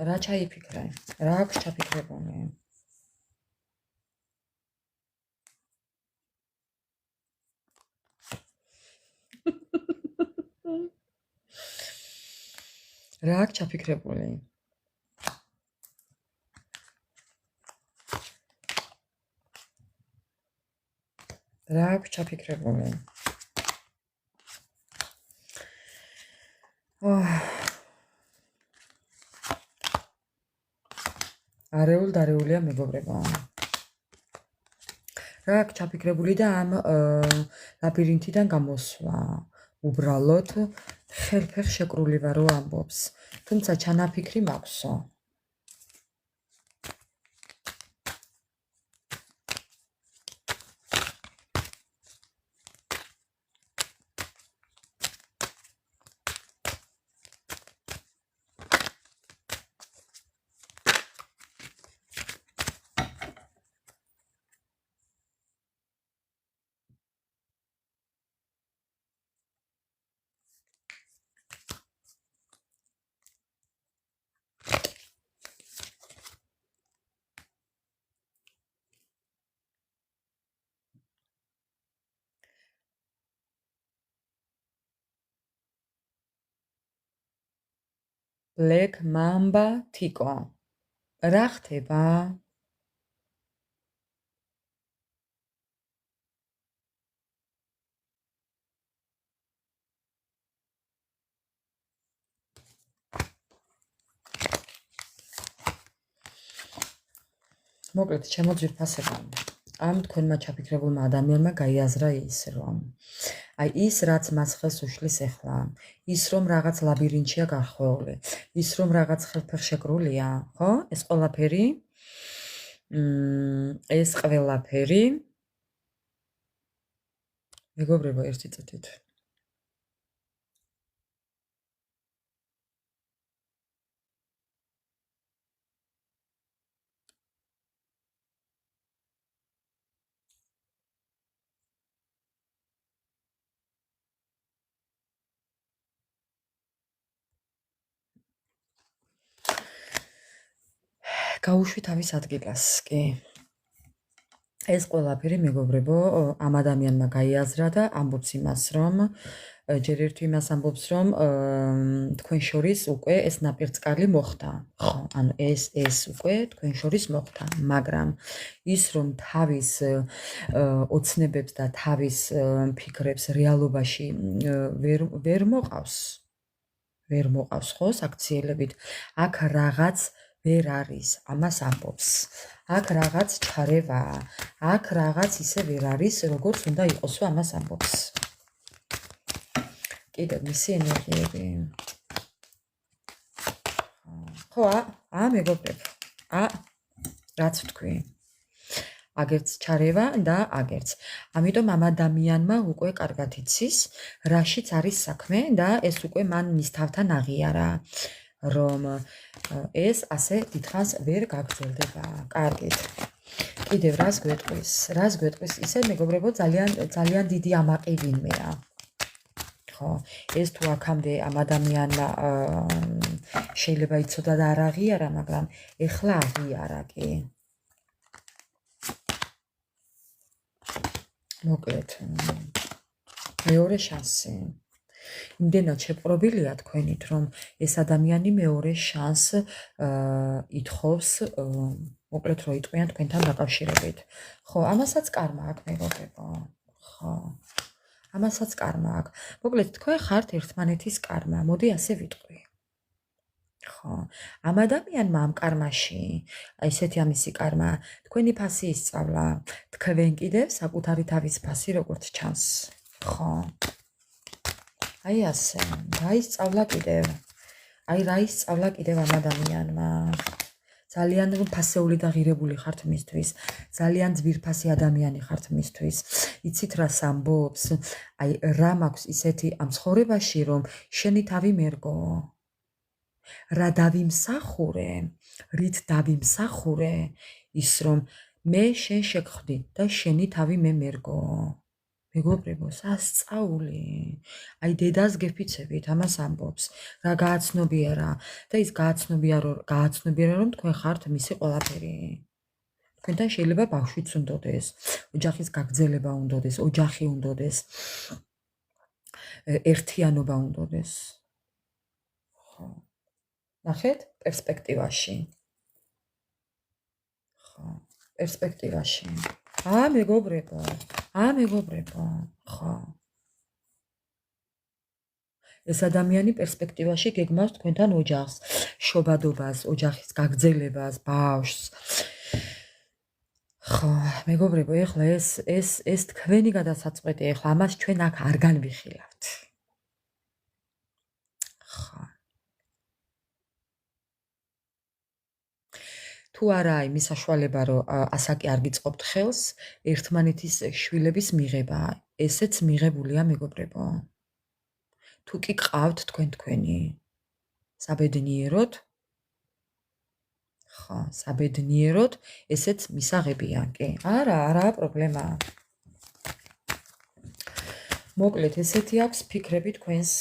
რა ჩაიფიქრე რა აქვს ჩაფიქრებული რა აქვს ჩაფიქრებული რა აქვს ჩაფიქრებული არეულ დარეულია მეგობრებო რა აქვს ჩაფიქრებული და ამ ლაბირინთიდან გამოსვლა უბრალოდ ხელფეხ შეკრული ვარო ამბობს. თუმცა ჩანაფიქრი მაქვსო. Black Mamba თიკო. რა ხდება? მოკლედ, ჩემო ძვირფასებო, ამ თქვენმა ჩაფიქრებულმა ადამიანმა გაიაზრა ის, რომ აი ის რაც მას ხელს უშლის ახლა, ის რომ რაღაც ლაბირინთშია გარხვეული, ის რომ რაღაც ხელფეხ შეკრულია, ხო? ეს ყველაფერი მეგობრებო, ერთი წუთით. გაუშვი თავის ადგილას, კი. ეს ყველაფერი მეგობრებო, ამ ადამიანმა გაიაზრა და ამბობს იმას, რომ ჯერ ერთი იმას ამბობს, რომ თქვენ შორის უკვე ეს ნაპირწყალი მოხდა. ხო, ანუ ეს უკვე თქვენ შორის მოხდა, მაგრამ ის რომ თავის ოცნებებს და თავის ფიქრებს რეალობაში ვერ მოყავს, ხო, საქციელებით, აქ რაღაც ვერ არის, ამას ამბობს. აქ რაღაც ჩარევაა, აქ რაღაც ისე ვერ არის, როგორც უნდა იყოსო, ამას ამბობს. კიდევ მისი ენერგიები. ხო, მეგობრებო, რაც ვთქვი. აგერც ჩარევა და აგერც. ამიტომ ამ ადამიანმა უკვე კარგად იცის, რაშიც არის საქმე და ეს უკვე მან მის თავთან აღიარა. რომ ეს ასე დიდხანს ვერ გაგრძელდება. კარგით. კიდევ რას გვეტყვის? ისე მეგობრებო, ძალიან დიდი ამაყი ვინმეა. ხო, ეს თუ აქამდე ამ ადამიანმა შეიძლება იცოდა და არ აღიარა, მაგრამ ეხლა აღიარა კი. მოკლედ, მეორე შანსი. იმდენად შეპყრობილია თქვენით, რომ ეს ადამიანი მეორე შანს ითხოვს, მოკლედ რომ იტყვიან თქვენთან დაკავშირებით. ხო, ამასაც კარმა აქვს, მეგობრებო. ხო. ამასაც კარმა აქვს. მოკლედ, თქვენ ხართ ერთმანეთის კარმა. მოდი ასე ვიტყვი. ხო. ამ ადამიანმა ამ კარმაში, ესეთი ამისი კარმა, თქვენი ფასი ისწავლა. თქვენ კიდევ საკუთარი თავის ფასი როგორც ჩანს. ხო. აი ასე, რა ისწავლა კიდევ ამ ადამიანმა. ძალიან ფასეული და ღირებული ხართ მისთვის, ძალიან ძვირფასი ადამიანი ხართ მისთვის. იცით რას ამბობს? აი რა მაქვს ისეთი ამ ცხოვრებაში, რომ შენი თავი მერგო. რა დავიმსახურე, რით დავიმსახურე, ის რომ მე შენ შეგხვდი და შენი თავი მე მერგო. მეგობრებო, სასწაული. აი დედას გეფიცებით, ამას ამბობს. რა გააცნობიერა და ის გააცნობიერა, რომ თქვენ ხართ მისი ყველაფერი. თქვენთან შეიძლება ბავშვიც უნდოდეს, ოჯახის გაგრძელება უნდოდეს, ოჯახი უნდოდეს, ერთიანობა უნდოდეს. ხო. ნახეთ პერსპექტივაში. ხო, პერსპექტივაში. მეგობრებო, ხო. ეს ადამიანი პერსპექტივაში გეგმავს თქვენთან ოჯახს, შობადობას, ოჯახის გაგრძელებას, ბავშვს. ხო, მეგობრებო, ეხლა ეს თქვენი გადასაწყვეტია, ეხლა ამას ჩვენ აქ არ განვიხილავთ. თუ არა იმის საშუალება რომ ასაკი არ გიწყობთ ხელს ერთმანეთის შვილების მიღება ესეც მიღებულია მეგობრებო თუ კი ყავთ თქვენი საბედნიეროდ ხო საბედნიეროდ ესეც მისაღებია კი არა პრობლემა მოკლედ ესეთი აქვს ფიქრები თქვენს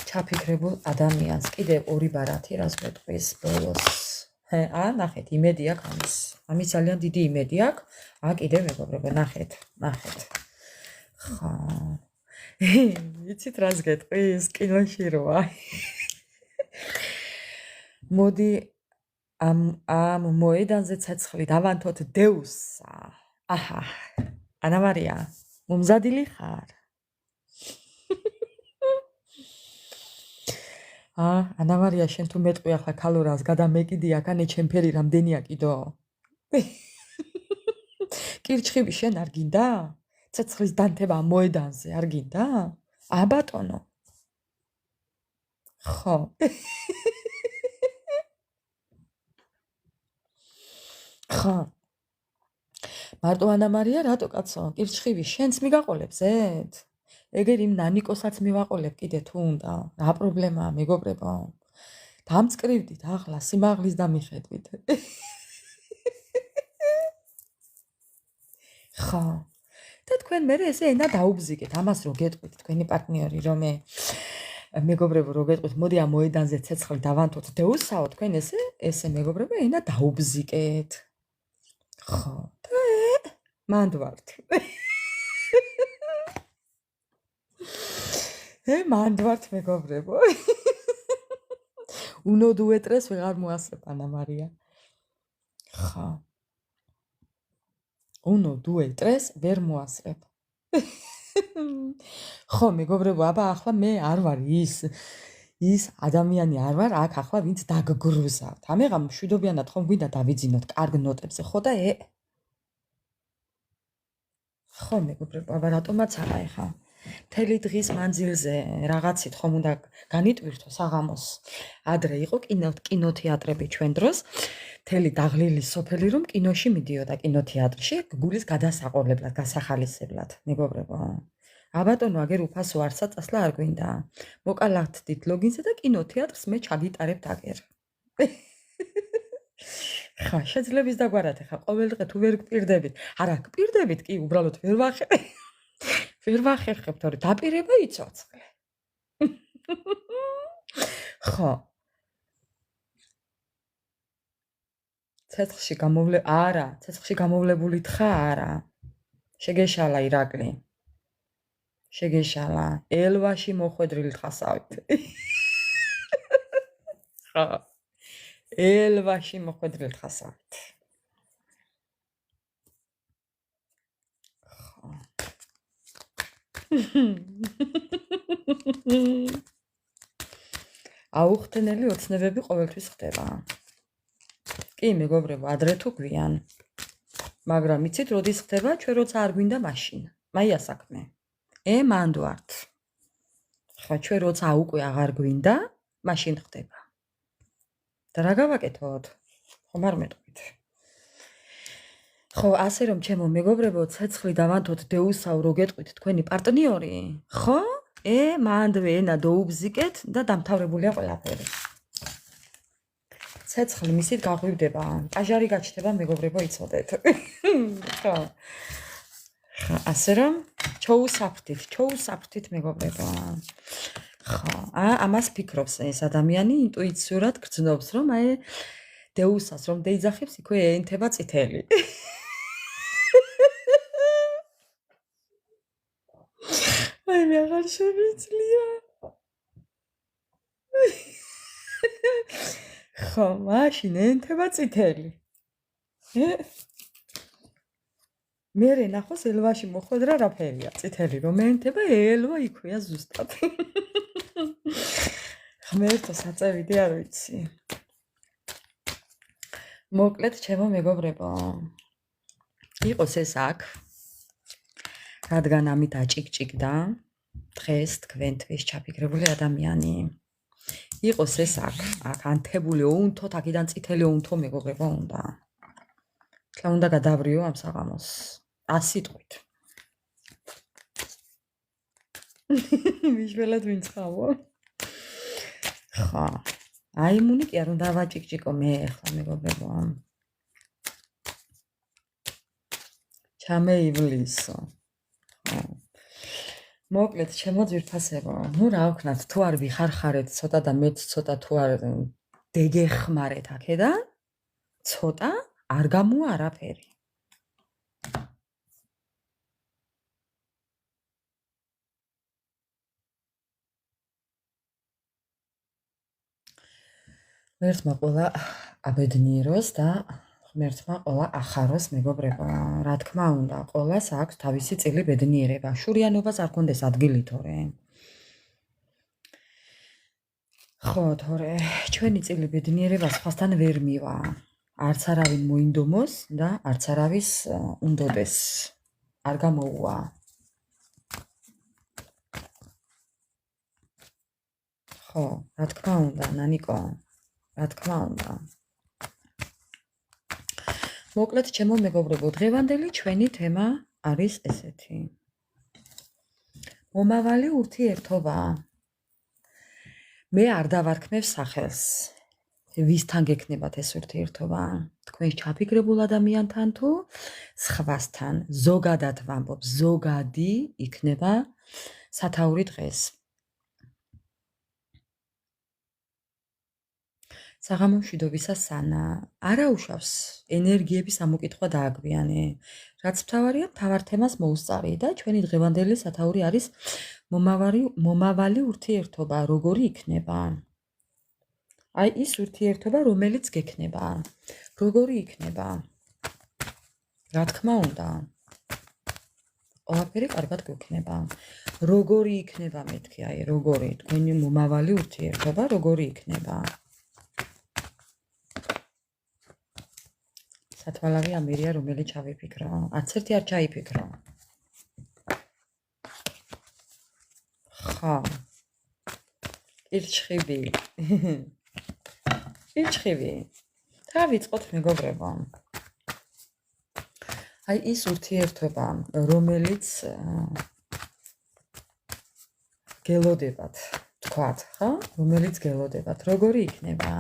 ჩაფიქრებულ ადამიანს კიდევ ორი ბარათი რას გვეტყვის ბოლოს ნახეთ იმედი აქვს ამის ძალიან დიდი იმედი აქვს კიდევ მეგობრებო ნახეთ ხო იცით რას გეტყვის კინოში როა მოდი ამ მოედანზე ცეცხლი დავანთოთ დეუსსა აჰა ანა მარია მომზადილი ხარ ანა მარია შენ თუ მეტყვი ახლა ქალორას გადამეკიდი აქანე ჩემფერი რამდენია კიდო კირჩხიბი შენ არ გინდა ცეცხლის დანთება მოედანზე არ გინდა ბატონო ხო ხო მარტო ანა მარია რატო კაცო კირჩხიბი შენც მიგაყოლებზეთ ეგერ იმ ნანიკოსაც მივაყოლებ კიდე თუ უნდა რა პრობლემაა მეგობრებო დამწკრივდით ახლა სიმაღლის დამიხედვით ხო და თქვენ მე ესე ენა დაუბზიგეთ ამას რო გეტყვით თქვენი პარტნიორი რომ მეგობრებო რო გეტყვით მოდი ამ მოედანზე ცეცხლი დავანთოთ დეუსაო თქვენ ესე მეგობრებო ენა დაუბზიგეთ ხო მანდ ვართ მანდ ვართ მეგობრებო უნო დუეტრეს ვეღარ მოასწრებ ანა მარია ხო უნო დუეტრეს ვერ მოასწრებ ხო მეგობრებო აბა ახლა მე არ ვარ ის ადამიანი არ ვარ აქ ახლა ვინც დაგგრუზავთ ამეღა მშვიდობიანად ხომ გვინდა დავიძინოთ კარგ ნოტებზე ხო და ხო მეგობრებო აბა რატომაც არა ეხა მთელი დღის მანძილზე რაღაცით ხომ უნდა განიტვირთო საღამოს ადრე იყო კინოთეატრები ჩვენ დროს მთელი დაღლილი სოფელი რომ კინოში მიდიოდა კინოთეატრში გულის გადასაყოლებლად გასახალისებლად მეგობრებო აბატონო აგერ უფასო არცა წასვლა არ გვინდა მოკალათდით ლოგინზე და კინოთეატრს მე ჩაგიტარებთ აგერ ხა შეძლებს დაგვარათ ხა ყოველდღე თუ ვერ გპირდებით არა გპირდებით კი უბრალოდ ვერ ვახერხებთ ორი დაპირება იცოცხლე ხო ცეცხლში გამოვლებული თხა არა შეგეშალა ირაკლი შეგეშალა ელვაში მოხვედრილი თხასავით ხო ელვაში მოხვედრილი თხასავით აუხტენელი ოცნებები ყოველთვის ხდება. კი, მეგობრებო, ადრე თუ გვიან. მაგრამ იცით, როდის ხდება, ჩვენ როცა არ გვინდა მაშინ. მაია საქმე. მანდ ვართ. ხო, ჩვენ როცა უკვე აღარ გვინდა, მაშინ ხდება. და რა გავაკეთოთ? ხომ არ მეტყვით. ხო, ასე რომ ჩემო მეგობრებო, ცეცხლი დავანთოთ დეუსაო რო გეტყვით თქვენი პარტნიორი, ხო? მანდვე ენა დაუბზიკეთ და დამთავრებულია ყველაფერი. ცეცხლი მისით გაღვივდება, აჟარი გაჩნდება მეგობრებო იცოდეთ. ხო. ასე რომ ჩოუსაფრთით მეგობრებო. ხო, ამას ფიქრობს ეს ადამიანი ინტუიციურად გრძნობს, რომ დეუსას რომ დაიძახებს, იქვე ეენთება წითელი. მე აღარ შემიძლია. ხო, მაშინ ეენთება წითელი. მე ნახოს ელვაში მოხვედრა რაფერია, წითელი რომ ეენთება, ელვა იქვეა ზუსტად. ღმერთო საწევიდი არ ვიცი. მოკლედ ჩემო მეგობრებო. იყოს ეს აქ. რადგან ამით აჭიკჭიკდა დღეს თქვენთვის ჩაფიქრებული ადამიანი. იყოს ეს აქ ანთებული ოუნთოთ, აქედან წითელი ოუნთო მეგობრებო უნდა. თქო უნდა გადავრიო ამ საღამოს 100 სიტყვით. მიშველად ვინცხავო. ხა. აი მუნი კი არ უნდა ვაჭიკჭიკო მე ახლა მეგობრებო. ჩამეივლისო. მოკლედ ჩემო ძვირფასებო, ნუ რა ვქნათ, თუ არ ვიხარხარეთ ცოტა და მეც ცოტა თუ არ დეგეხმარეთ აქედან, ცოტა არ გამოა არაფერი. ღმერთმა ყველა აბედნიეროს და ღმერთმა ყველა ახაროს მეგობრებო. რა თქმა უნდა, ყველას აქვს თავისი წილი ბედნიერება. შურიანობას არ გქონდეს ადგილი თორე. ხო, თორე ჩვენი წილი ბედნიერება სხვასთან ვერ მივა. არც არავინ მოინდომოს და არც არავის უნდოდეს. არ გამოუვა. ხო, რა თქმა უნდა, ნანიკო. რა თქმა უნდა. მოკლედ ჩემო მეგობრებო, დღევანდელი ჩვენი თემა არის ესეთი. მომავალი ურთიერთობა. მე არ დავარქმევ სახელს. ვისთან გექნებათ ეს ურთიერთობა? თქვენ ჩაფიქრებულ ადამიანთან თუ სხვასთან? ზოგადად ვამბობ, ზოგადი იქნება სათაური დღეს. საღამო მშვიდობისა სანა, არაუშავს ენერგიების ამოკითხვა დააგვიანე. რაც მთავარია, მთავარ თემას მოუსწარი და ჩვენი დღევანდელი სათაური არის მომავალი ურთიერთობა, როგორი იქნება. აი ის ურთიერთობა, რომელიც გექნება. როგორი იქნება? რა თქმა უნდა. ყველაფერი კარგად გვექნება. როგორი იქნება მეთქი, აი როგორი, თქვენი მომავალი ურთიერთობა, როგორი იქნება? სათვალავი ამერია, რომელიც ჩავიფიქრო. არც ერთი არ ჩაიფიქრო. ხა. ირჩხიბი. ირჩხიბი. დავიწყოთ მეგობრებო. აი ის ურთიერთობა, რომელიც გელოდებათ, თქვათ, ხო? რომელიც გელოდებათ, როგორი იქნება?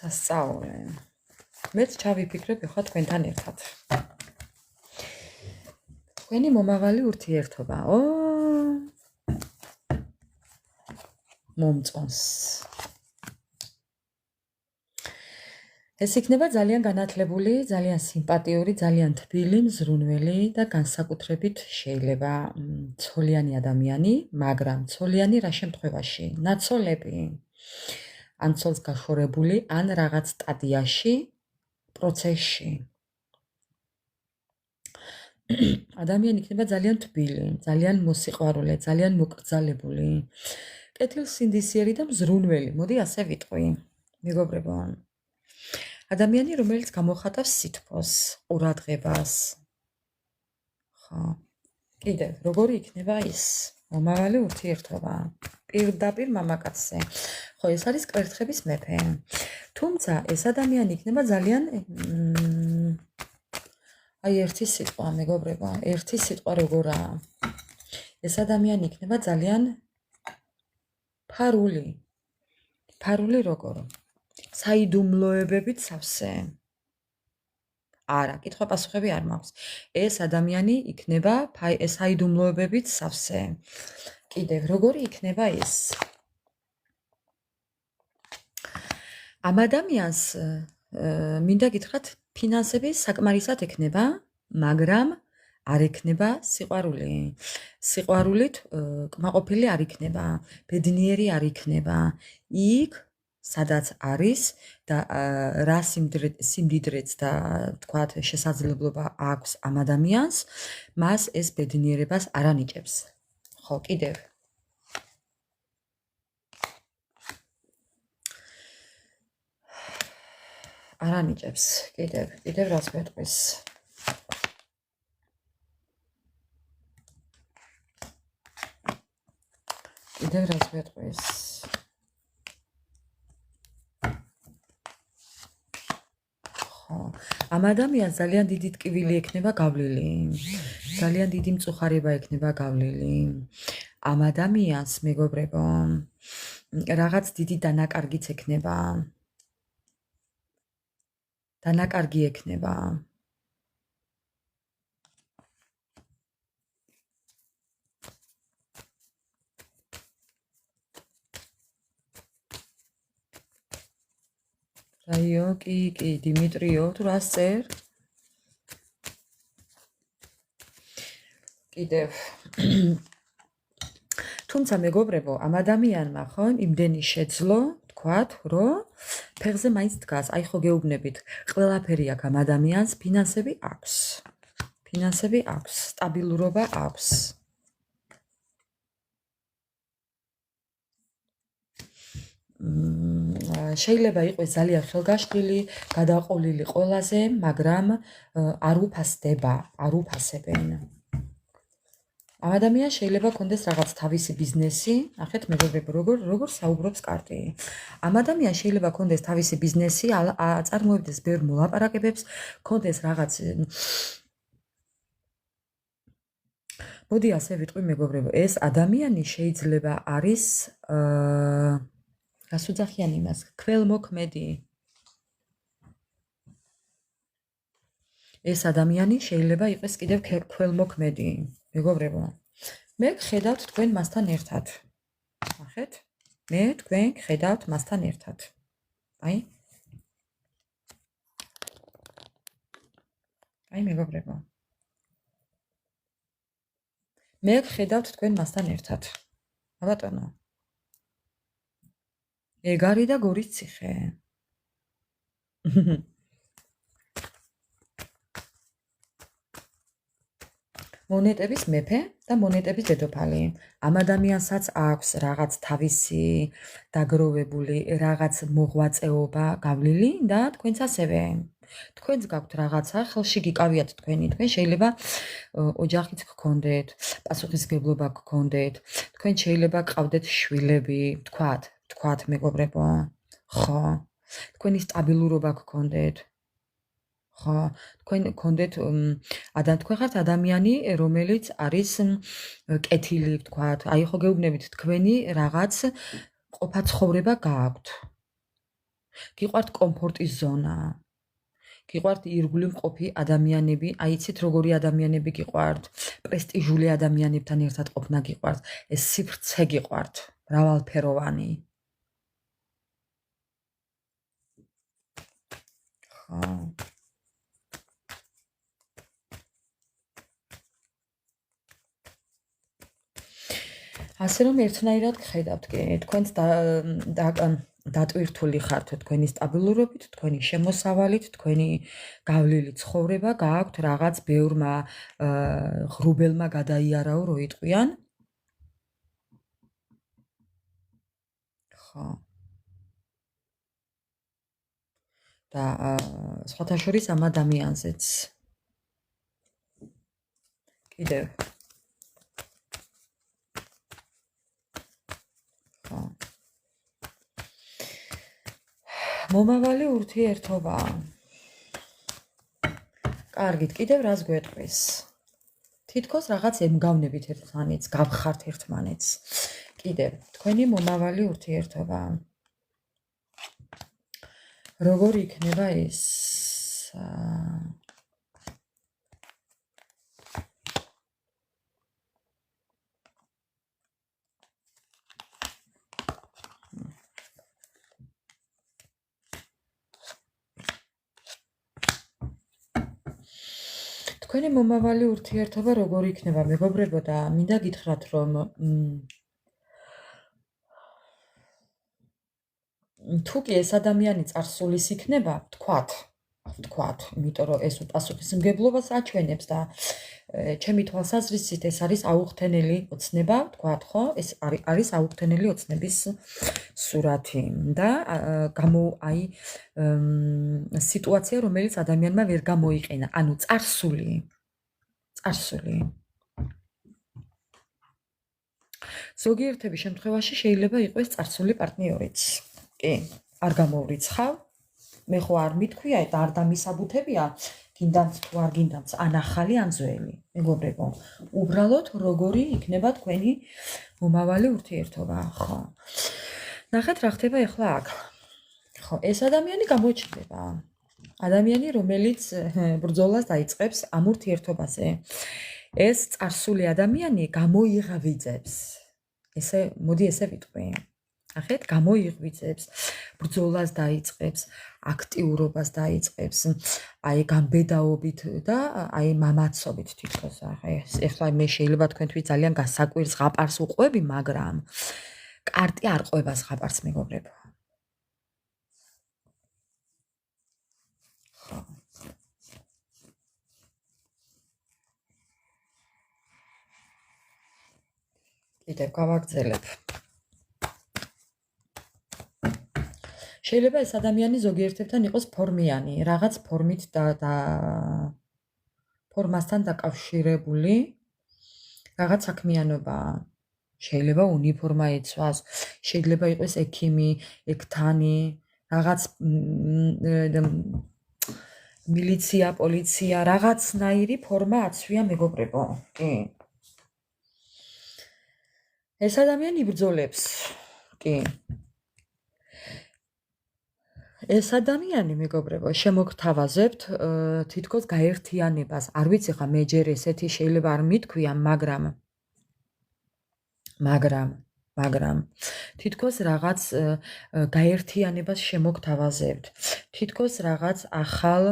სასწაულე. მეც ჩავიფიქრებ ახლა თქვენთან ერთად. თქვენი მომავალი ურთიერთობა. მომწონს. ეს იქნება ძალიან განათლებული, ძალიან სიმპათიური, ძალიან თბილი, მზრუნველი და განსაკუთრებით შეიძლება ცოლიანი ადამიანი, მაგრამ ცოლიანი რა შემთხვევაში? ნაცოლები. ან ცოლს გაშორებული, ან რაღაც სტადიაში, პროცესში. ადამიანი იქნება ძალიან თბილი, ძალიან მოსიყვარულე, ძალიან მოკრძალებული, კეთილსინდისიერი და მზრუნველი. მოდი ასე ვიტყვი, მეგობრებო. ადამიანი, რომელიც გამოხატავს სითბოს, ყურადღებას. ხო. კიდევ, როგორი იქნება ის მომავალი ურთიერთობა? პირდაპირ მამაკაცზე. ხო, ეს არის კვერთხების მეფე. თუმცა ეს ადამიანი იქნება ძალიან აი ერთი სიტყვა, მეგობრებო, ერთი სიტყვა როგორაა? ეს ადამიანი იქნება ძალიან ფარული. ფარული როგორ? საიდუმლოებებით სავსე. არა, კითხვა პასუხები არ მაქვს. ეს ადამიანი იქნება საიდუმლოებებით სავსე. კიდევ, როგორი იქნება ის? ამ ადამიანს მინდა გითხრათ, ფინანსები საკმარისად ექნება, მაგრამ არ ექნება სიყვარული. სიყვარულით კმაყოფილი არ იქნება, ბედნიერი არ იქნება. იქ სადაც არის და რა სიმდიდრეც და თქვათ შესაძლებლობა აქვს ამ ადამიანს, მას ეს ბედნიერებას არ ანიჭებს. ხო, კიდევ. არ ანიჭებს, კიდევ რას ვეტყვის. კიდევ რას ვეტყვის? ამ ადამიანს ძალიან დიდი ტკივილი ექნება გავლილი. ძალიან დიდი მწუხარება ექნება გავლილი. ამ ადამიანს მეგობრებო, რაღაც დიდი დანაკარგიც ექნება. დანაკარგი ექნება. რაიო, კი, დიმიტრიო, თუ რას წერ? კიდევ. თუმცა მეგობრებო, ამ ადამიანმა ხო იმდენი შეძლო, თქვათ, რომ ფეხზე მაინც დგას. აი ხო გეუბნებით, ყველაფერი აქვს ამ ადამიანს, ფინანსები აქვს. ფინანსები აქვს, სტაბილურობა აქვს. შეიძლება იყოს ძალიან ხელგაშლილი, გადაყოლილი ყველაზე, მაგრამ არ უფასდება, არ უფასებენ. ამ ადამიანს შეიძლება კონდეს რაღაც თავისი ბიზნესი, ნახეთ მეგობრებო, როგორ საუბრობს კარტი. ამ ადამიანს შეიძლება კონდეს თავისი ბიზნესი, აწარმოებდეს ბევრ მოლაპარაკებებს, კონდეს რაღაც მოდი ასე ვიტყვი მეგობრებო, ეს ადამიანი შეიძლება არის რას უძახიან იმას, ქველმოქმედი. ეს ადამიანი შეიძლება იყოს კიდევ ქველმოქმედი. მეგობრებო, მე გხედავთ თქვენ მასთან ერთად. ნახეთ? მე თქვენ გხედავთ მასთან ერთად. აი მეგობრებო. მე გხედავთ თქვენ მასთან ერთად. ბატონო. ეგარი და გორის ციხე. მონეტების მეფე და მონეტების დედოფალი. ამ ადამიანსაც აქვს რაღაც თავისი დაგროვებული რაღაც მოღვაწეობა გავლილი და თქვენც ასევე. თქვენც გაქვთ რაღაცა, ხელში გიკავიათ თქვენი, თქვენ შეიძლება ოჯახიც გქონდეთ, პასუხისმგებლობა გქონდეთ, თქვენ შეიძლება გყავდეთ შვილები, თქვათ მეგობრებო. ხო, თქვენი სტაბილურობა გქონდეთ. ხო, თქვენ გქონდეთ თქვენ ხართ ადამიანი, რომელიც არის კეთილი, თქვათ. აი ხო გეუბნებით, თქვენი რაღაც ყოფაცხოვრება გააქვთ. გიყვართ კომფორტის ზონა. გიყვართ ირგვლივ მყოფი ადამიანები, აი იცით როგორი ადამიანები გიყვართ, პრესტიჟული ადამიანებთან ერთად ყოფნა გიყვართ, ეს სივრცე გიყვართ, მრავალფეროვანი. ხო. ასე რომ ერთნაირად გხედავთ კი, თქვენც დატვირთული ხართ თქვენი სტაბილურობით, თქვენი შემოსავალით, თქვენი გავლილი ცხოვრება, გააქვთ რაღაც ბევრმა ღრუბელმა გადაიარაო, რო იტყვიან. ხო. და სხვათა შორის ამ ადამიანზეც. კიდევ. ხო. მომავალი ურთიერთობა. კარგით, კიდევ რას გვეტყვის? თითქოს რაღაც ემგავნებით ერთმანეთს, გავხართ ერთმანეთს. კიდევ, თქვენი მომავალი ურთიერთობა. როგორ იქნება ეს? თქვენი მომავალი ურთიერთობა როგორ იქნება, მეგობრებო და მინდა გითხრათ, რომ თუ კი ეს ადამიანი წარსულის იქნება, თქვათ, იმიტომ რომ ეს უპასუხისმგებლობას აჩვენებს და ჩემი თვალსაზრისით ეს არის აუხთენელი ოცნება, თქვათ, ხო? ეს არის აუხთენელი ოცნების სურათი და სიტუაცია, რომელიც ადამიანმა ვერ გამოიყენა, ანუ წარსული. ზოგიერთების შემთხვევაში შეიძლება იყოს წარსული პარტნიორიც. კი, არ გამოვრიცხავ. მე ხო არ მithქვია და არ დამისაბუთებია, გინდათ თუ არ გინდათ, ან ახალი, ან ძველი. მეგობრებო, უბრალოდ როგორი იქნება თქვენი მომავალი ურთიერთობა, ხო? ნახეთ რა ხდება ახლა აქ. ხო, ეს ადამიანი გამოჩნდება. ადამიანი, რომელიც ბრძოლას დაიწყებს ამ ურთიერთობაზე. ეს წარსული ადამიანი გამოიღვიძებს. მოდი ესე ვიტყვი. ნახეთ, გამოიღვიძებს, ბრძოლას დაიწყებს, აქტიურობას დაიწყებს, აი გამბედაობით და აი მამაცობით თითქოს. ახლა მე შეიძლება თქვენთვის ძალიან გასაკვირს ზღაპარს უყვები, მაგრამ კარტი არ ყვება ზღაპარს, მეგობრებო. ხო. კიდევ გავაგრძელებ. შეიძლება ეს ადამიანი ზოგიერთებთან იყოს ფორმიანი, რაღაც ფორმით და ფორმასთან დაკავშირებული რაღაც საქმიანობაა. შეიძლება უნიფორმა იცვას, შეიძლება იყოს ექიმი, ექთანი, რაღაც მილიცია, პოლიცია, რაღაცნაირი ფორმა აცვია, მეგობრებო. კი. ეს ადამიანი იბრძოლებს. კი. ეს ადამიანი, მეგობრებო, შემოგთავაზებთ თითქოს გაერთიანებას. არ ვიცი ხა მე ჯერ ესეთი შეიძლება არ მithქვია, მაგრამ თითქოს რაღაც გაერთიანებას შემოგთავაზებთ. თითქოს რაღაც ახალ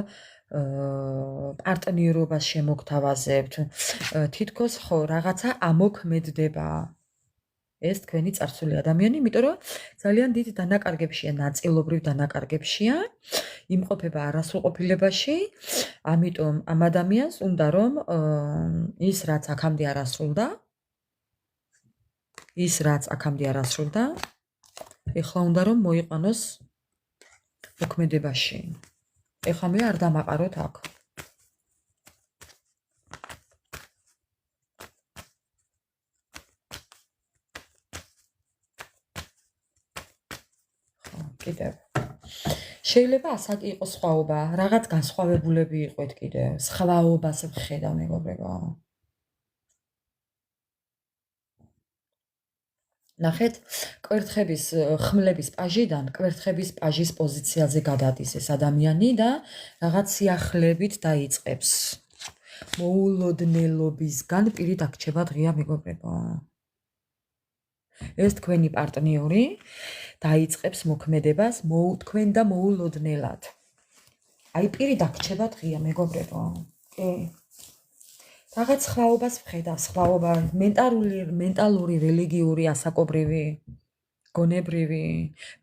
პარტნიორობას შემოგთავაზებთ. თითქოს ხო რაღაცა ამოქმედდება. ეს თქვენი წარსული ადამიანი, იმიტომ რომ ძალიან დიდ დანაკარგებშია, ნაწილობრივ დანაკარგებშია, იმყოფება არასრულყოფილებაში, ამიტომ ამ ადამიანს უნდა რომ ის რაც აქამდე არასრულდა, ეხლა უნდა რომ მოიყვანოს მოქმედებაში. ეხლა მე არ დამაყაროთ აქ. კიდევ შეიძლება ასაკი იყოს სხვაობა, რაღაც განსხვავებულები იყოთ კიდევ, სხვაობას ვხედავ, მეგობრებო. ნახეთ, კვერთხების ხმლების პაჟიდან კვერთხების პაჟის პოზიციაზე გადადის ეს ადამიანი და რაღაც სიახლებით დაიწყებს. მოულოდნელობისგან პირი დაგრჩება დღეა, მეგობრებო. ეს თქვენი პარტნიორი დაიწყებს მოქმედებას თქვენ და მოულოდნელად. აი პირი დაგრჩება დღეა, მეგობრებო. კი. რაღაც სხვაობას ვხედავ, სხვაობა მენტალური, რელიგიური, ასაკობრივი, გონებრივი,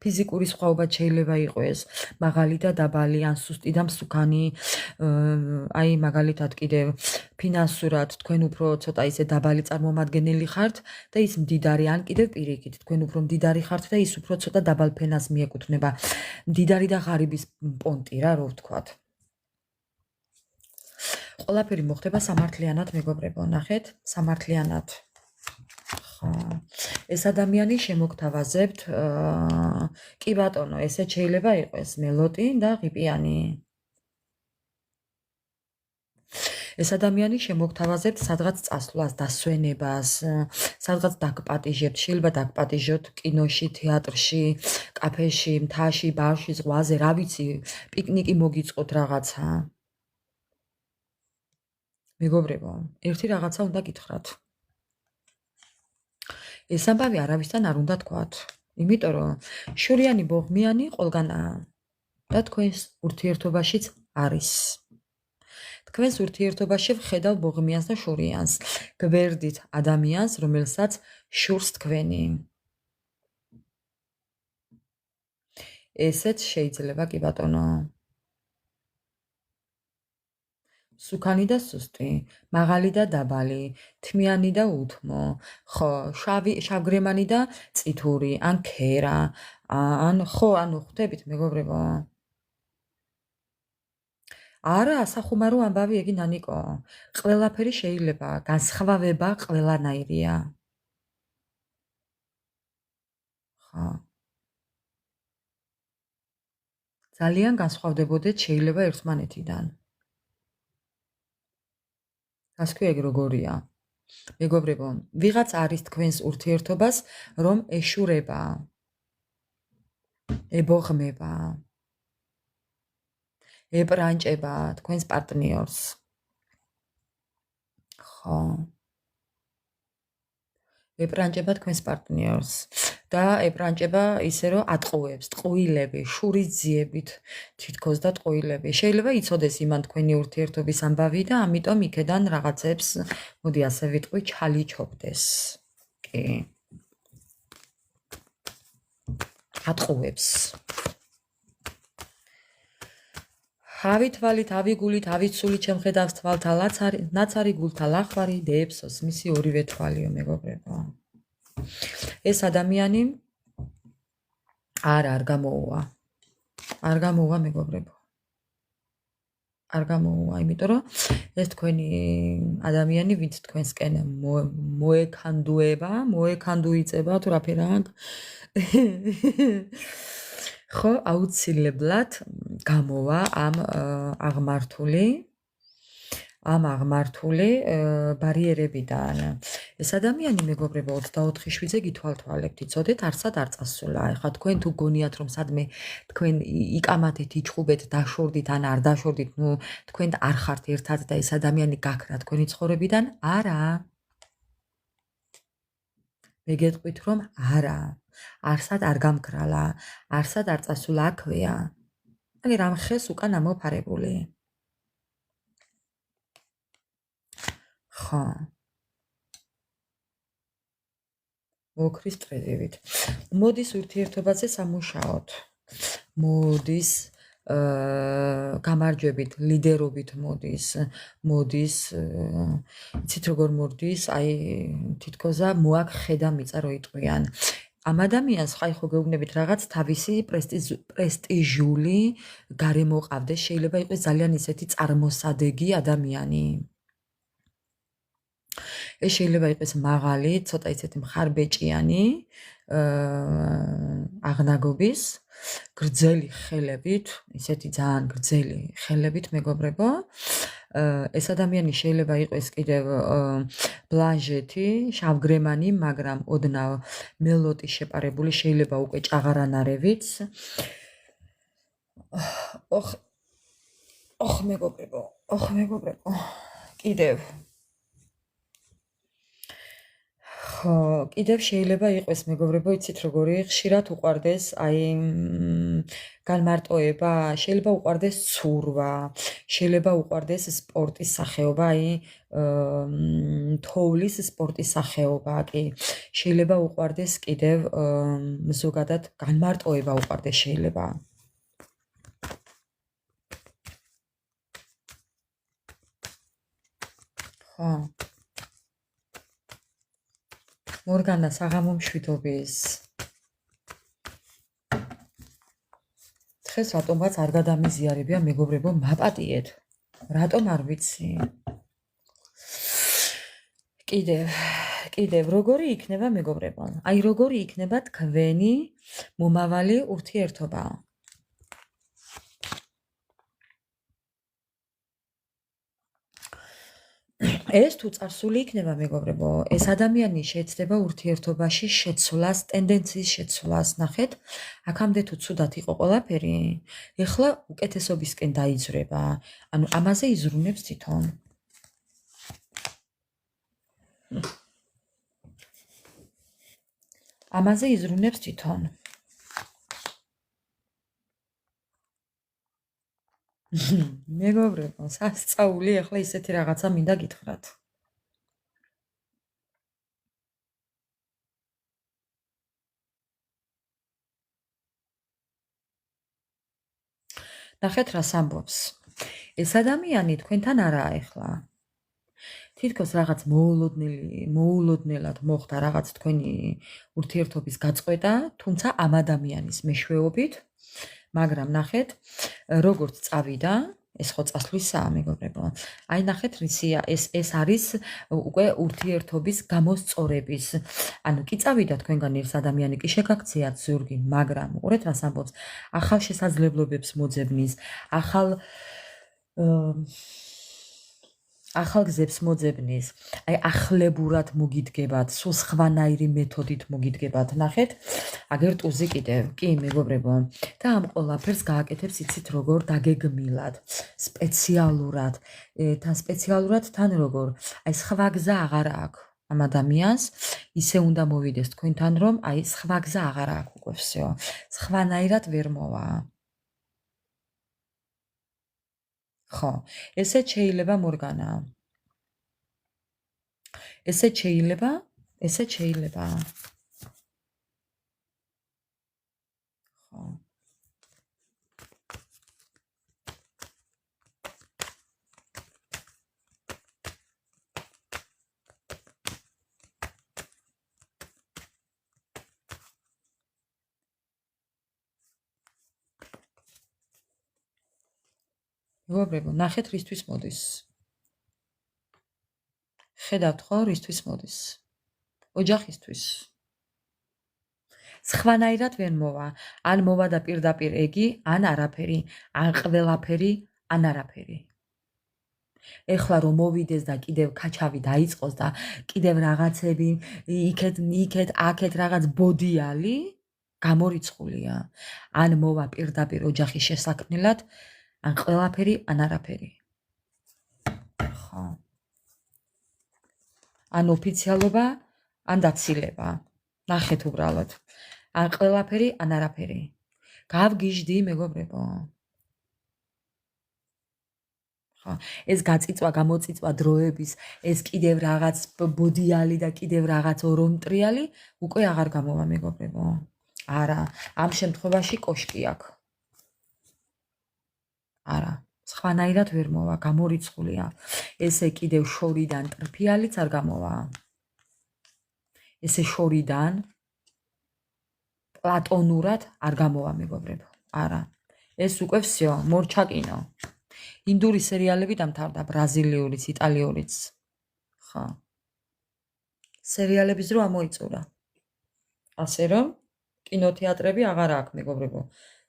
ფიზიკური სხვაობა შეიძლება იყოს, მაღალი და დაბალი, ან სუსტი და მსუქანი, აი მაგალითად კიდევ ფინანსურად თქვენ უფრო ცოტა ისე დაბალი წარმომადგენელი ხართ და ის მდიდარი, ან კიდევ პირიქით, თქვენ უფრო მდიდარი ხართ და ის უფრო ცოტა დაბალ ფენას მიეკუთვნება. მდიდარი და ღარიბის პონტი რა, რო ვთქვათ. ყველაფერი მოხდება სამართლიანად, მეგობრებო, ნახეთ, სამართლიანად. ხო. ეს ადამიანი შემოგთავაზებთ, კი ბატონო, ესე შეიძლება იყოს მელოტი და ღიპიანი. ეს ადამიანი შემოგთავაზებთ სადღაც წასვლას, დასვენებას, სადღაც დაგპატიჟებთ, შეიძლება დაგპატიჟოთ კინოში, თეატრში, კაფეში, მთაში, ბარში, ზღვაზე, რა ვიცი, პიკნიკი მოგიწყოთ რაღაცა. მეგობრებო, ერთი რაღაცა უნდა გითხრათ. ეს ამბავი არავისთან არ უნდა თქვათ, იმიტომ რომ შურიანი ბოღმიანი ყველგანაა და თქვენს ურთიერთობაშიც არის. თქვენს ურთიერთობაში ვხედავ ბოღმიანს და შურიანს, გვერდით ადამიანს, რომელსაც შურს თქვენი. ესეც შეიძლება, კი ბატონო. სუქანი და სუსტი, მაღალი და დაბალი, თმიანი და უთმო, ხო, შავგრემანი და წითური, ან ქერა, ან ხო, ანუ ხვდებით, მეგობრებო. არა, სახუმარო ამბავი ეგი ნანიკო. ყველაფერი შეიძლება, განსხვავება ყველანაირია. ძალიან განსხვავდებოდეთ შეიძლება ერთმანეთიდან. გასქვი ეგ როგორია? მეგობრებო, ვიღაც არის თქვენს ურთიერთობას, რომ ეშურება, ებოღმება, ეპრანჭება თქვენს პარტნიორს. ხო. ეპრანჭება თქვენს პარტნიორს და ეპრანჭება ისე რომ ატყუებს, ტყუილები, შურისძიებით თითქოს და ტყუილები. შეიძლება იცოდეს იმან თქვენი ურთიერთობის ამბავი და ამიტომ იქედან რაღაცებს, მოდი ასე ვიტყვი, ჩალიჩობდეს. კი. ატყუებს. ავი თვალით, ავი გულით, ავი ცულით შემხედავს თვალთა ნაცარი გულთა ლახვარი დეებსოს მისი ორივე თვალიო მეგობრებო. ეს ადამიანი არ გამოუვა. არ გამოუვა მეგობრებო. არ გამოუვა, იმიტომ რომ ეს თქვენი ადამიანი, ვინც თქვენსკენ მოექანდუიწება თუ რაფერა ხო, აუცილებლად გამოვა ამ აღმართული ბარიერებიდან. ეს ადამიანი მეგობრებო 24 შვიდზე გითვალთვალებთ, იცოდეთ, არსად არ წასულა. ეხლა თქვენ თუ გონიათ რომ სადმე თქვენ იკამათეთ, იჩხუბეთ, დაშორდით ან არ დაშორდით, ნუ თქვენ არ ხართ ერთად და ეს ადამიანი გაქრა თქვენი ცხოვრებიდან? არა. მე გეტყვით რომ არა. არსად არ გამქრალა, არსად არ წასულა აქვეა. აი რამ ხეს უკან ამოფარებული. ხო. მოკრის წრედივით. მოდის ურთიერთობაზე სამუშაოთ. მოდის გამარჯვებით, ლიდერობით მოდის, იცით როგორ მოდის, აი თითქოსა მოაქ ხედა მიწა რო იტყვიან. ამ ადამიანს ხაი ხო გეუბნებით რაღაც თავისი პრესტიჟული გარემო ყავდეს, შეიძლება იყოს ძალიან ისეთი წარმოსადეგი ადამიანი. ეს შეიძლება იყოს მაღალი, ცოტა ისეთი მხარბეჭიანი, აღნაგობის, გრძელი ხელებით, ისეთი ძალიან გრძელი ხელებით მეგობრებო. ეს ადამიანი შეიძლება იყოს კიდევ ბლანჟეთი, შავგრემანი, მაგრამ ოდნავ მელოტი შეპარებული, შეიძლება უკვე ჭაღარანარევიც. ოხ მეგობრებო. კიდევ კიდევ შეიძლება იყოს მეგობრებო, იცით როგორი, ხშირად უყვარდეს აი განმარტოება, შეიძლება უყვარდეს ცურვა, შეიძლება უყვარდეს სპორტის სახეობა, აი თოვლის სპორტის სახეობა, კი. შეიძლება უყვარდეს კიდევ ზოგადად განმარტოება უყვარდეს შეიძლება. ხო. მორგანა საღამო მშვიდობის. დღეს რატომაც არ გადამიზიარებია მეგობრებო, მაპატიეთ. რატომ არ ვიცი. კიდევ როგორი იქნება მეგობრებო? აი როგორი იქნება თქვენი მომავალი ურთიერთობა? ეს თუ წარსული იქნება მეგობრებო, ეს ადამიანი შეეცდება ურთიერთობაში შეცვლას, ტენდენციის შეცვლას, ნახეთ, აქამდე თუ ცუდად იყო ყველაფერი, ეხლა უკეთესობისკენ დაიძვრება, ანუ ამაზე იზრუნებს თვითონ. ამაზე იზრუნებს თვითონ. მეგობრებო, სასწაული ახლა ისეთი რაღაცა მინდა გითხრათ. ნახეთ რას ამბობს. ეს ადამიანი თქვენთან არაა ახლა. თითქოს რაღაც მოულოდნელად მოხდა რაღაც თქვენი ურთიერთობის გაწყვეტა, თუმცა ამ ადამიანის მეშვეობით, მაგრამ ნახეთ, როგორც წავიდა, ეს ხო წასვლისაა, მეგობრებო. აი ნახეთ, რისია, ეს არის უკვე ურთიერთობის გამოსწორების. ანუ კი წავიდა თქვენგან ერთ ადამიანი კი შეგაქციათ ზურგი, მაგრამ უყურეთ რას ამბობს. ახალ შესაძლებლობებს მოძებნის, ახალ გზებს მოძებნის, აი ახლებურად მოგიდგებათ, სულ სხვანაირი მეთოდით მოგიდგებათ. ნახეთ, აგერ ტუზი კიდევ, კი მეგობრებო, და ამ ყველაფერს გააკეთებს იცით როგორ დაგეგმილად, სპეციალურად, თან როგორ, აი სხვა გზა აღარ აქვს ამ ადამიანს, ისე უნდა მოვიდეს თქვენთან, რომ აი სხვა გზა აღარ აქვს უკვე всё. სხვანაირად ვერ მოვა. ხო, ესეც შეიძლება მორგანა. ესეც შეიძლება. ხო. მეგობრებო, ნახეთ რისთვის მოდის. ხედავთ ხო რისთვის მოდის? ოჯახისთვის. სხვანაირად ვერ მოვა. ან მოვა და პირდაპირ ეგი, ან არაფერი, ან ყველაფერი, ან არაფერი. ეხლა რომ მოვიდეს და კიდევ კაჩავი დაიწყოს და კიდევ რაღაცები იქეთ, აქეთ რაღაც ბოდიალი გამორიცხულია. ან მოვა პირდაპირ ოჯახის შესაქმნელად, ან ყველაფერი, ან არაფერი. ხო. ან ოფიციალობა, ან დაცილება. ნახეთ უბრალოდ. ან ყველაფერი, ან არაფერი. გავგიჟდი, მეგობრებო. ხო, ეს გაწიწვა, გამოწიწვა დროების, ეს კიდევ რაღაც ბოდიალი და კიდევ რაღაც ორომტრიალი უკვე აღარ გამოვა, მეგობრებო. არა, ამ შემთხვევაში კოშკი აქვს. არა. სხვანაირად ვერ მოვა, გამორიცხულია. ესე კიდევ შორიდან ტრფიალიც არ გამოვა. ესე შორიდან პლატონურად არ გამოვა, მეგობრებო. არა. ეს უკვე всё, მორჩა კინო. ინდური სერიალები დამთავრდა, ბრაზილიურიც, იტალიურიც. ხო. სერიალების დრო ამოიწურა. ასე რომ კინოთეატრები აღარ აქვს, მეგობრებო.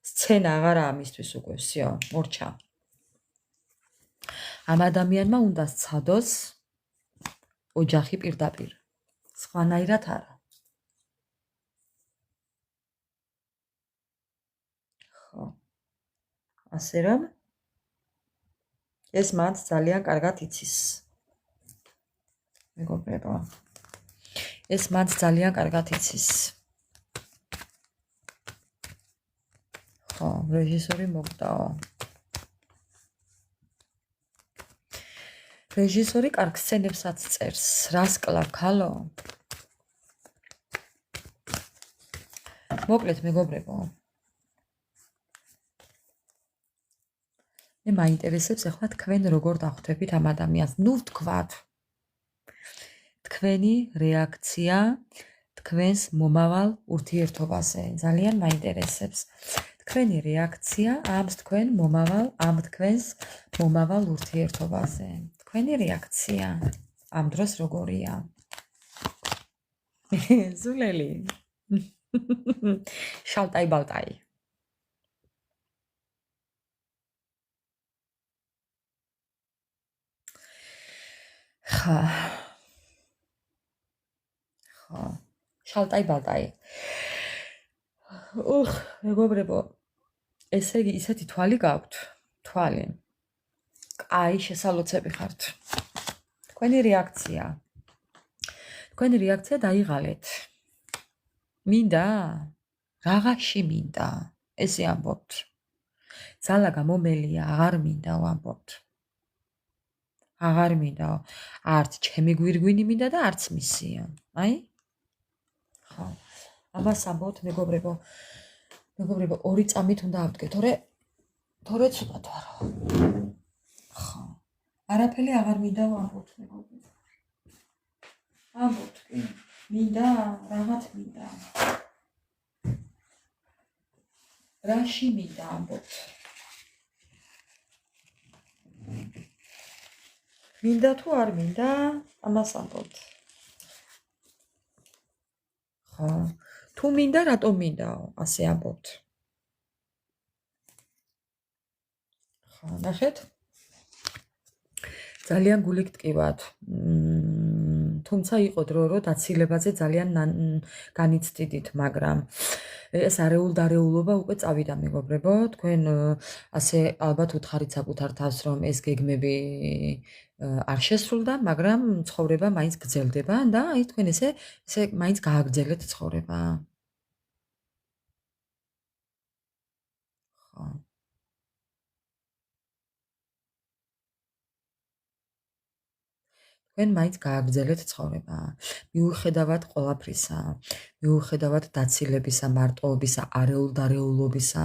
სცენა აღარაა მისთვის უკვე, всё, მორჩა. ამ ადამიანმა უნდა სცადოს ოჯახი პირდაპირ. სხვანაირად არა. ხო. ასე რომ ეს მათ ძალიან კარგად იცის. მეგობრებო. ეს მათ ძალიან კარგად იცის. ხო, რეჟისორი მოგდაო. რეჟისორი კარგ სცენებსაც წერს. რას კლავ ქალო? მოკლედ, მეგობრებო. მე მაინტერესებს ახლა თქვენ როგორ დახვდებით ამ ადამიანს. ნუ ვთქვათ. თქვენი რეაქცია თქვენს მომავალ ურთიერთობაზე. ძალიან მაინტერესებს. თქვენი რეაქცია ამ თქვენს მომავალ ურთიერთობაზე. თქვენი რეაქცია ამ დროს როგორია? ზულელი. შალტაი ბალტაი. ხა. ხო. შალტაი ბალტაი. მეგობრებო, ესე იგი ისეთი თვალი გაქვთ. თვალი. კაი, შესალოცები ხართ. თქვენი რეაქცია. თქვენი რეაქცია დაიღალეთ. მინდა? რაღაცი მინდა. ესე ამბობთ. ძალა გამომელია, აღარ მინდა ვამბობთ. აღარ მინდაო. არც ჩემი გვირგვინი მინდა და არც მისია. აი? ხო. ამას ამბობთ, მეგობრებო. მეგობრებო, 2 წამით უნდა ავდგეთ, თორე ცუდად ვარო. ხო. არაფერი აღარ მინდა ვამბობთ, მეგობრებო. ამბობთ კი. მინდა, რაღაც მინდა. რაში მინდა ამბობთ. მინდა თუ არ მინდა, ამას ამბობთ. ხო. თუ მინდა, რატომ მინდაო? ასე ამბობთ. ხო, ნახეთ. ძალიან გულით ტკივათ. თუმცა იყო დრო, რომ დაცილებაზე ძალიან განიცდიდით, მაგრამ ეს არეულ-დარეულობა უკვე წავიდა, მეგობრებო. თქვენ ასე ალბათ უთხარით საკუთარ თავს, რომ ეს გეგმები არ შესრულდა, მაგრამ ცხოვრება მაინც გრძელდება და აი თქვენ ესე მაინც გააგრძელეთ ცხოვრება. ხო. თქვენ მაინც გააგრძელეთ ცხოვრება. მიუხედავად ყველაფრისა, მიუხედავად დაცილებისა, მარტოობისა, არეულ-დარეულობისა,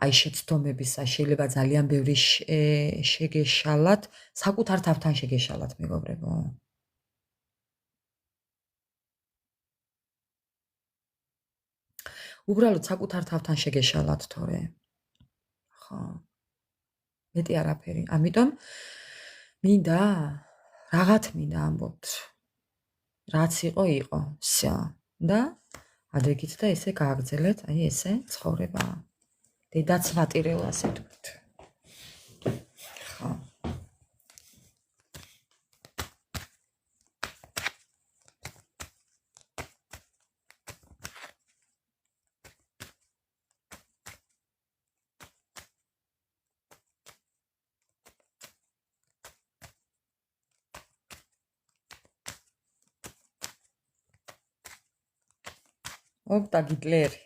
აი შეცდომებისა, შეიძლება ძალიან ბევრი შეგეშალათ, საკუთარ თავთან შეგეშალათ, მეგობრებო. უბრალოდ საკუთარ თავთან შეგეშალათ თორე. ხო. მეტი არაფერი. ამიტომ მინდა რაღაც მინდა ამბობთ. რაც იყო, იყო. всё. და ადეგით და ესე გააგრძელეთ, აი ესე ცხოვრება. დედაც ვატირელა ასე თქვით. ხო. ოპტა გიტლერი.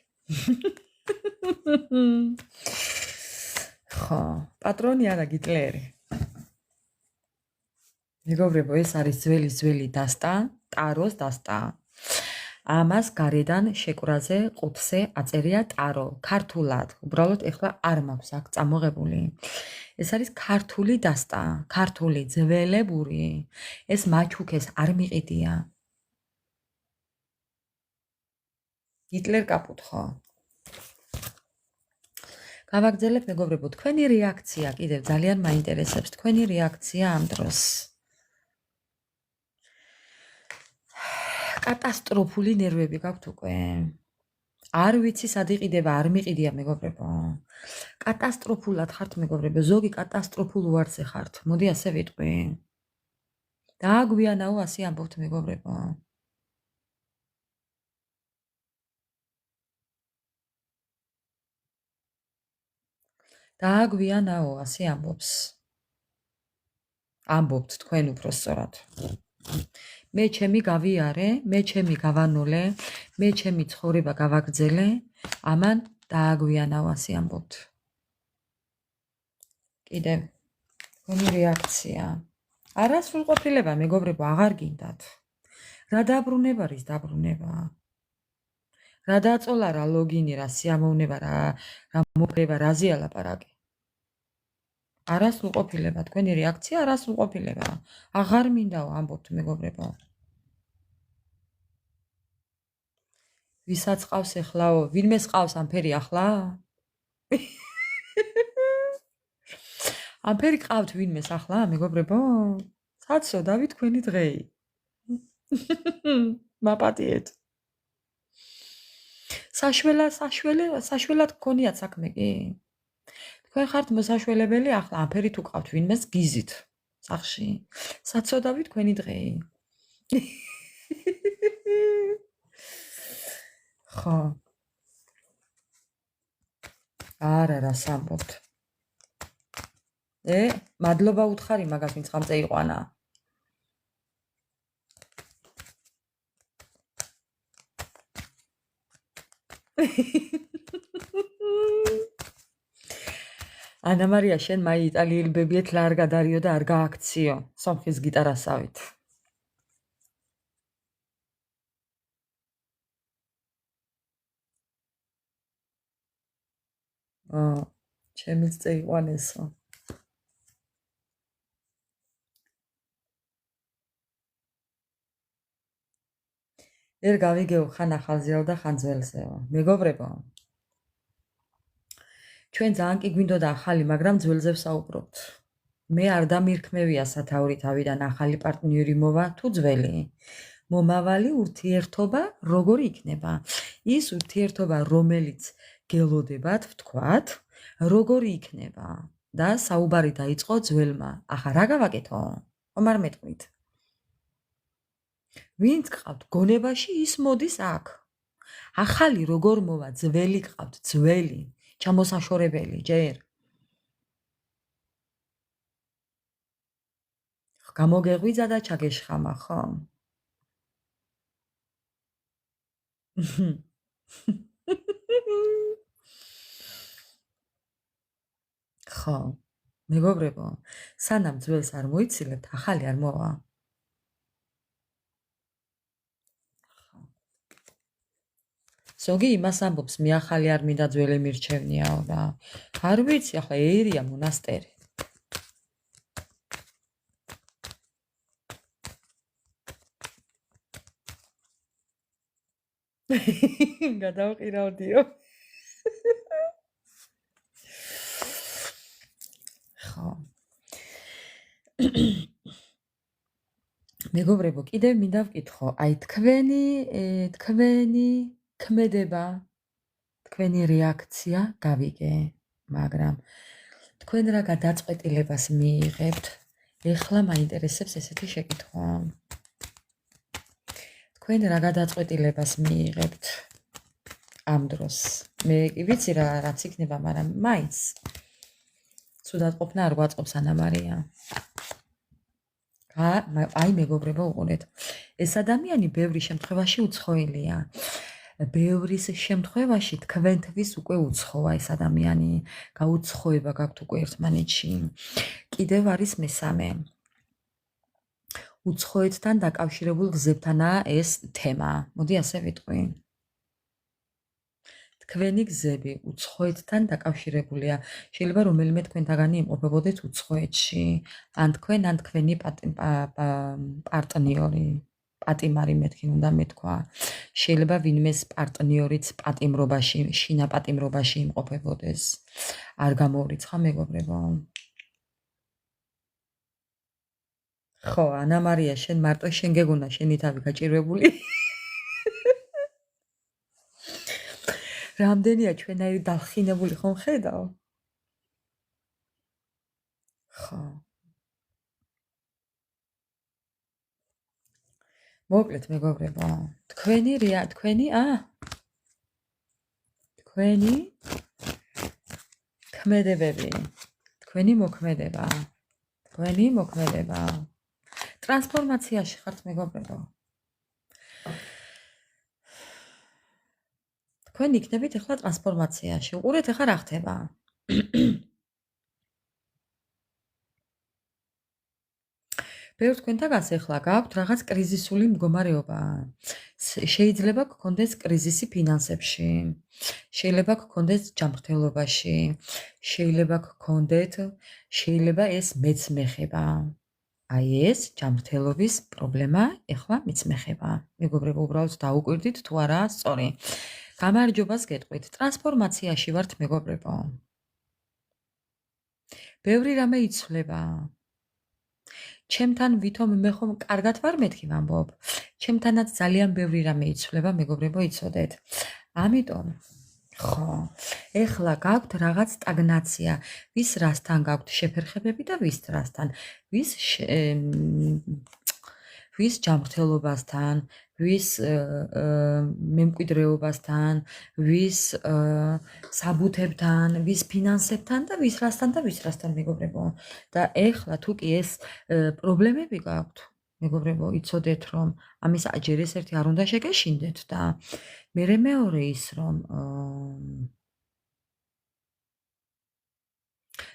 ხო, პატრონი არა გიტლერი. მეგობრებო, ეს არის ძველი დასტა, ტაროს დასტა. ამას გარედან შეკვრაზე ყუთზე აწერია ტარო, ქართულად. უბრალოდ ეხლა არ მაქვს აქ წამოღებული. ეს არის ქართული დასტა, ქართული ძველებური. ეს მაჩუქეს არ მიყიდია. გიტლერ კაპუტ ხო? გავაგრძელებ მეგობრებო, თქვენი რეაქცია კიდევ ძალიან მაინტერესებს, თქვენი რეაქცია ამ დროს. კატასტროფული ნერვები გაქვთ უკვე. არ ვიცი სად იყიდება, არ მიყიდია მეგობრებო. კატასტროფულად ხართ მეგობრებო, ზოგი კატასტროფულ უარზე ხართ. მოდი ასე ვიტყვი. დააგვიანაო ასე ამბობთ მეგობრებო. დააგვიანაო ასე ამბობს. ამბობთ თქვენ უფრო სწორად. მე ჩემი გავიარე, მე ჩემი გავანოლე, მე ჩემი ცხოვრება გავაგრძელე, ამან დააგვიანაო ასე ამბობთ. კიდევ თქვენი რეაქცია. არასრულყოფილება მეგობრებო აღარ გინდათ. რა დაბრუნება რის დაბრუნება? რა დაწოლა, რა ლოგინი, რა სიამოვნება, რა მოკრება, რაზეა ლაპარაკი? არასრულყოფილება, თქვენი რეაქცია არასრულყოფილება. აღარ მინდაო ამბობთ მეგობრებო. ვისაც ყავს ეხლაო, ვინმეს ყავს ამფერი ახლა? ამფერი ყავთ ვინმეს ახლა მეგობრებო? საცო დავით თქვენი დღეი. მაპატიეთ. საშველად გქონიათ საქმე კი? თქვენ ხართ მოსაშველებელი ახლა ამფერი თუ ყავთ ვინმეს გიზით სახში. საცოდავი თქვენი დღეი. ხო. არა რა სამბობთ. მადლობა უთხარი მაგას ვინც ხამწე იყვანა. ანა მარია შენ მაი იტალიელი ბებიეთ რა არ გადარიო და არ გააქციო სომხის გიტარასავით. ჩემიც წეიყვანესო. ვერ გავიგეო ხან ახალზეო და ხან ძველზეო. მეგობრებო, ჩვენ ძალიან კი გვინდოდა ახალი, მაგრამ ძველზე ვსაუბრობთ. მე არ დამირქმევია სათაური თავიდან ახალი პარტნიორი მოვა თუ ძველი. მომავალი ურთიერთობა როგორი იქნება? ის ურთიერთობა, რომელიც გელოდებათ, ვთქვათ, როგორი იქნება? და საუბარი დაიწყო ძველმა. ახლა რა გავაკეთო? ხომ არ მეტყვით? ვინც გყავთ გონებაში, ის მოდის აქ. ახალი როგორ მოვა, ძველი გყავთ, ძველი, ჩამოსაშორებელი ჯერ. გამოგეღვიძა და ჩაგეშხამა, ხო? ხო, მეგობრებო, სანამ ძველს არ მოიცილებთ, ახალი არ მოვა. ზოგი იმას ამბობს, მე ახალი არ მინდა ძველი მირჩევნიაო და არ ვიცი, ახლა ერია მონასტერი. გადავყირავდიო. ხო. მეგობრებო, კიდევ მინდა ვკითხო, აი თქვენი ქმედება, თქვენი რეაქცია გავიგე, მაგრამ თქვენ რა გადაწყვეტილებას მიიღებთ? ეხლა მაინტერესებს ესეთი შეკითხვა. თქვენ რა გადაწყვეტილებას მიიღებთ ამ დროს? მე კი ვიცი რაც იქნება, მაგრამ მაინც ცუდად ყოფნა არ გვაწყობს ანამარია. აი მეგობრებო, უყურეთ. ეს ადამიანი ბევრი შემთხვევაში უცხოელია. ბევრის შემთხვევაში თქვენთვის უკვე უცხოა ეს ადამიანი. გაუცხოება გაქვთ უკვე ერთმანეთში. კიდევ არის მესამე. უცხოეთთან დაკავშირებულ გზებთანაა ეს თემა. მოდი ასე ვიტყვი. თქვენი გზები უცხოეთთან დაკავშირებულია. შეიძლება რომელიმე თქვენთაგანი იმყოფებოდეთ უცხოეთში, ან თქვენ, ან თქვენი პარტნიორი, პატიმარი მეთქი უნდა მეთქვა. შეიძლება ვინმეს პარტნიორიც პატიმრობაში, შინაპატიმრობაში იმყოფებოდეს. არ გამოვრიცხა მეგობრებო. ხო, ანა მარია, შენ მარტო შენ გეგონა შენი თავი გაჭირვებული. რამდენია ჩვენაირი დახინებული ხომ ხედავ? ხო. მოკლედ მეგობრებო, თქვენი ქმედებები, თქვენი მოქმედება. ტრანსფორმაციაში ხართ მეგობრებო. თქვენ იქნებით ახლა ტრანსფორმაციაში. უყურეთ ახლა რა ხდება. ბევრ თქვენთაგანს ახლა გაქვთ რაღაც კრიზისული მდგომარეობა. შეიძლება გქონდეს კრიზისი ფინანსებში. შეიძლება გქონდეს ჯანმრთელობაში. შეიძლება ეს მეც მეხება. აი ეს ჯანმრთელობის პრობლემა ახლა მეც მეხება. მეგობრებო, უბრალოდ დაუკვირდით თუ არაა სწორი. გამარჯობას გეტყვით. ტრანსფორმაციაში ვართ მეგობრებო. ბევრი რამე იცვლება. ჩემთან ვითომ მე ხომ კარგად ვარ მეთქი ვამბობ. ჩემთანაც ძალიან ბევრი რამე იცვლება, მეგობრებო, იცოდეთ. ამიტომ ხო, ეხლა გაქვთ რაღაც სტაგნაცია. ვის რასთან გაქვთ შეფერხებები და ვის რასთან? ვის ჯანმრთელობასთან, ვის მემკვიდრეობასთან, ვის საბუთებთან, ვის ფინანსებთან და ვის რასთან მეგობრებო. და ეხლა თუ კი ეს პრობლემები გაქვთ, მეგობრებო, იცოდეთ რომ ამის ჯერ ეს ერთი არ უნდა შეგეშინდეთ და მეორე ის რომ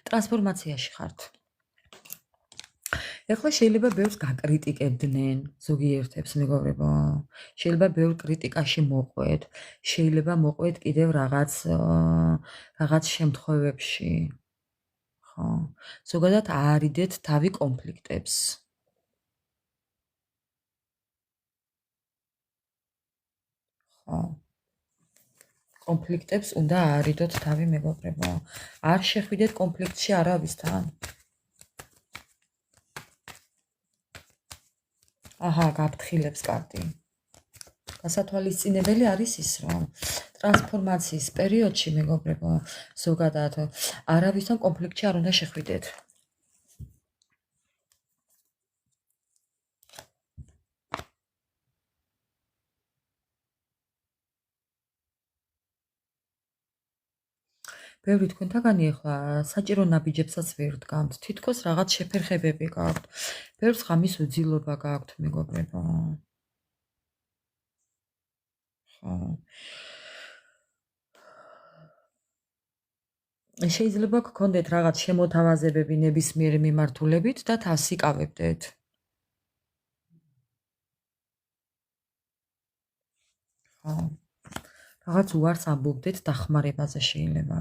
ტრანსფორმაციაში ხართ. ეხლა შეიძლება ბევრს გაკრიტიკებდნენ ზოგიერთებს მეგობრებო. შეიძლება ბევრ კრიტიკაში მოყვეთ. შეიძლება მოყვეთ კიდევ რაღაც შემთხვევებში. ხო. ზოგადად აარიდეთ თავი კონფლიქტებს. ხო. კონფლიქტებს უნდა აარიდოთ თავი მეგობრებო. არ შეხვიდეთ კონფლიქტში არავისთან. აჰა, გაფრთხილებს კარტი. გასათვალისწინებელი არის ის, რომ ტრანსფორმაციის პერიოდში, მეგობრებო, ზოგადად არავისთან კონფლიქტში არ უნდა შეხვიდეთ. ბევრი თქვენთაგანი ახლა საჭირო ნაბიჯებსაც ვერ დგამთ, თითქოს რაღაც შეფერხებები გაქვთ, ბევრს ღამის უძილობა გაქვთ, მეგობრებო. ხო. შეიძლება გქონდეთ რაღაც შემოთავაზებები ნებისმიერი მიმართულებით და თავს იკავებდეთ. ხო. რაღაც უარს ამბობდეთ დახმარებაზე შეიძლება.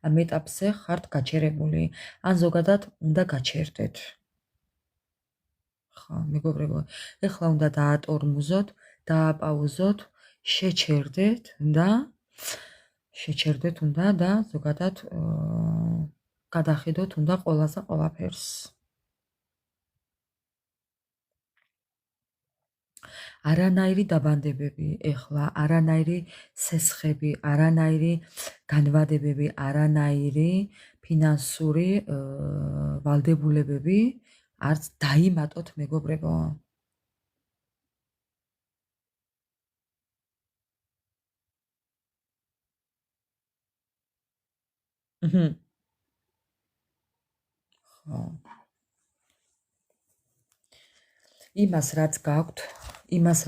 ამ ეტაპზე ხართ გაჩერებული, ან ზოგადად უნდა გაჩერდეთ. ხო, მეგობრებო, ეხლა უნდა დაატორმუზოთ, დააპაუზოთ, შეჩერდეთ და ზოგადად გადახედოთ უნდა ყველაზე ყველაფერს. არანაირი დაბანდებები ეხლა, არანაირი სესხები, არანაირი განვადებები, არანაირი ფინანსური ვალდებულებები არც დაიმატოთ, მეგობრებო. ხო. იმას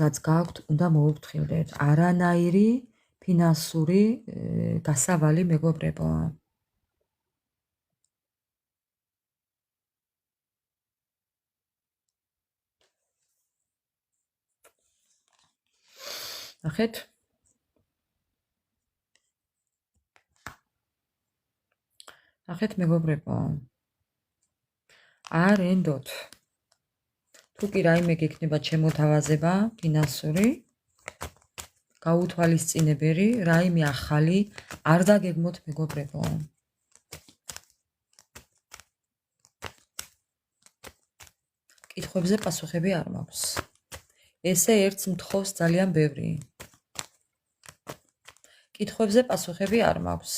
რაც გაქვთ, უნდა მოუფრთხილდეთ. არანაირი ფინანსური გასავალი, მეგობრებო. ნახეთ? ნახეთ, მეგობრებო. არ ენდოთ. თუ კი რაიმე გექნება შემოთავაზება ფინანსური, გაუთვალისწინებელი, რაიმე ახალი არ დაგეგმოთ, მეგობრებო. კითხვებზე პასუხები არ მაქვს. ესე ერთს მთხოვს ძალიან ბევრი. კითხვებზე პასუხები არ მაქვს.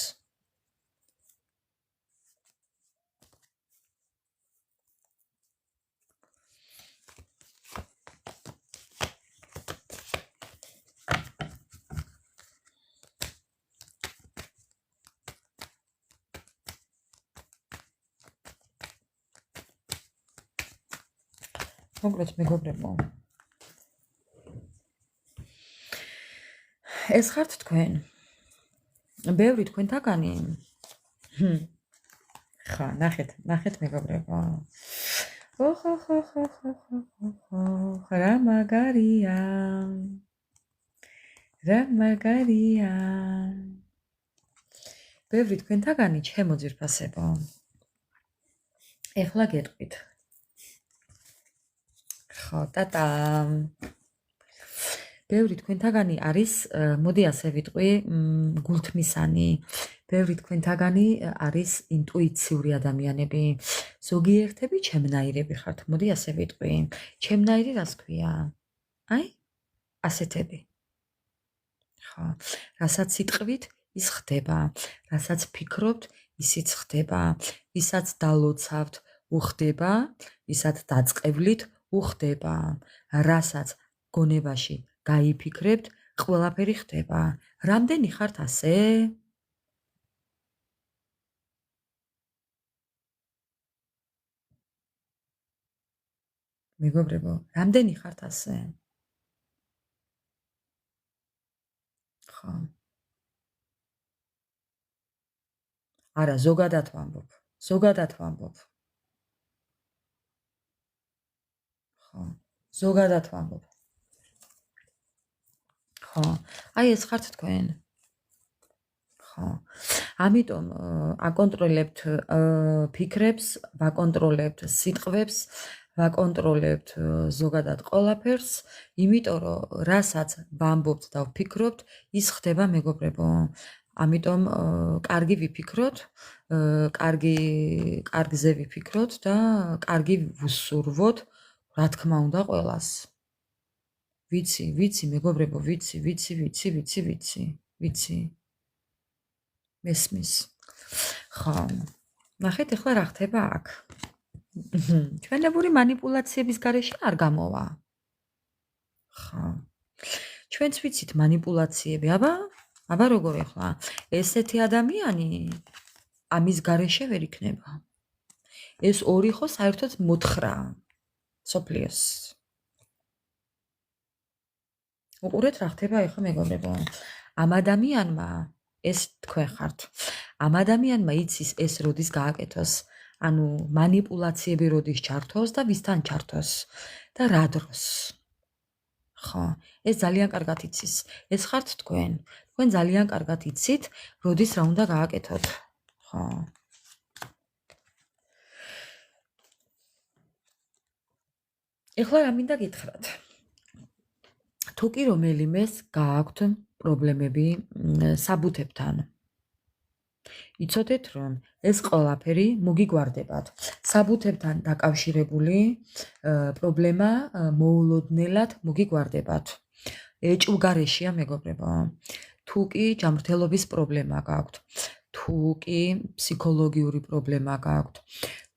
მოკლედ, მეგობრებო. ეს ხართ თქვენ. ბევრი თქვენთაგანი. ხა, ნახეთ, მეგობრებო. ოხო, რა მაგარია. ბევრი თქვენთაგანი ჩემო ძვირფასებო. ეხლა გეტყვით. ხო, ტატა. ბევრი თქვენთაგანი არის, მოდი ასე ვიტყვი, გულთმისანი. ბევრი თქვენთაგანი არის ინტუიციური ადამიანები. ზოგიერთები ჩემნაირები ხართ, მოდი ასე ვიტყვი. ჩემნაირი რას ქვია? აი, ასეთები. ხო, რასაც იტყვით, ის ხდება. რასაც ფიქრობთ, ისიც ხდება. ვისაც დალოცავთ, უხდება, ვისაც დაწყევლით, უხდება. რასაც გონებაში გაიფიქრებთ, ყველაფერი ხდება. რამდენი ხართ ასე? მეგობრებო, რამდენი ხართ ასე? ხო. არა, ზოგადად ვამბობ. ხო, ზოგადად ვამბობ. ხო, აი ეს ხართ თქვენ. ხო. ამიტომ აკონტროლებთ ფიქრებს, ვაკონტროლებთ სიტყვებს, ვაკონტროლებთ ზოგადად ყველაფერს, იმიტომ რომ რასაც ვამბობთ და ვფიქრობთ, ის ხდება, მეგობრებო. ამიტომ კარგი ვიფიქროთ, კარგზე ვიფიქროთ და კარგი ვუსურვოთ, რა თქმა უნდა, ყველას. ვიცი, მეგობრებო, ვიცი. მესმის. ხო. ნახეთ, ახლა რა ხდება აქ? ჩვენებური манипуляციების გარეშე არ გამოვა. ხო. ჩვენც ვიცით манипуляციები, აბა როგორ ახლა? ესეთი ადამიანი ამის გარეშე ვერ იქნება. ეს ორი ხო საერთოდ მოთხრა სოფლიოს. უყურეთ რა ხდება ახლა მეგობრებო. ამ ადამიანმა ეს თქვენ ხართ. ამ ადამიანმა იცის ეს როდის გააკეთოს. ანუ манипуляციები როდის ჩართოს და ვისთან ჩართოს და რა დროს. ხო, ეს ძალიან კარგად იცის. ეს ხართ თქვენ. თქვენ ძალიან კარგად იცით, როდის რა უნდა გააკეთოთ. ხო. ეხლა რა მინდა გითხრათ. თუ კი რომელიმეს გააქვთ პრობლემები საბუთებთან. იცოდეთ რომ ეს ყველაფერი მოგიგვარდებათ. საბუთებთან დაკავშირებული პრობლემა მოულოდნელად მოგიგვარდებათ. ეჭვგარეშეა მეგობრებო. თუ კი ჯანმრთელობის პრობლემა გაქვთ, თუ კი ფსიქოლოგიური პრობლემა გაქვთ,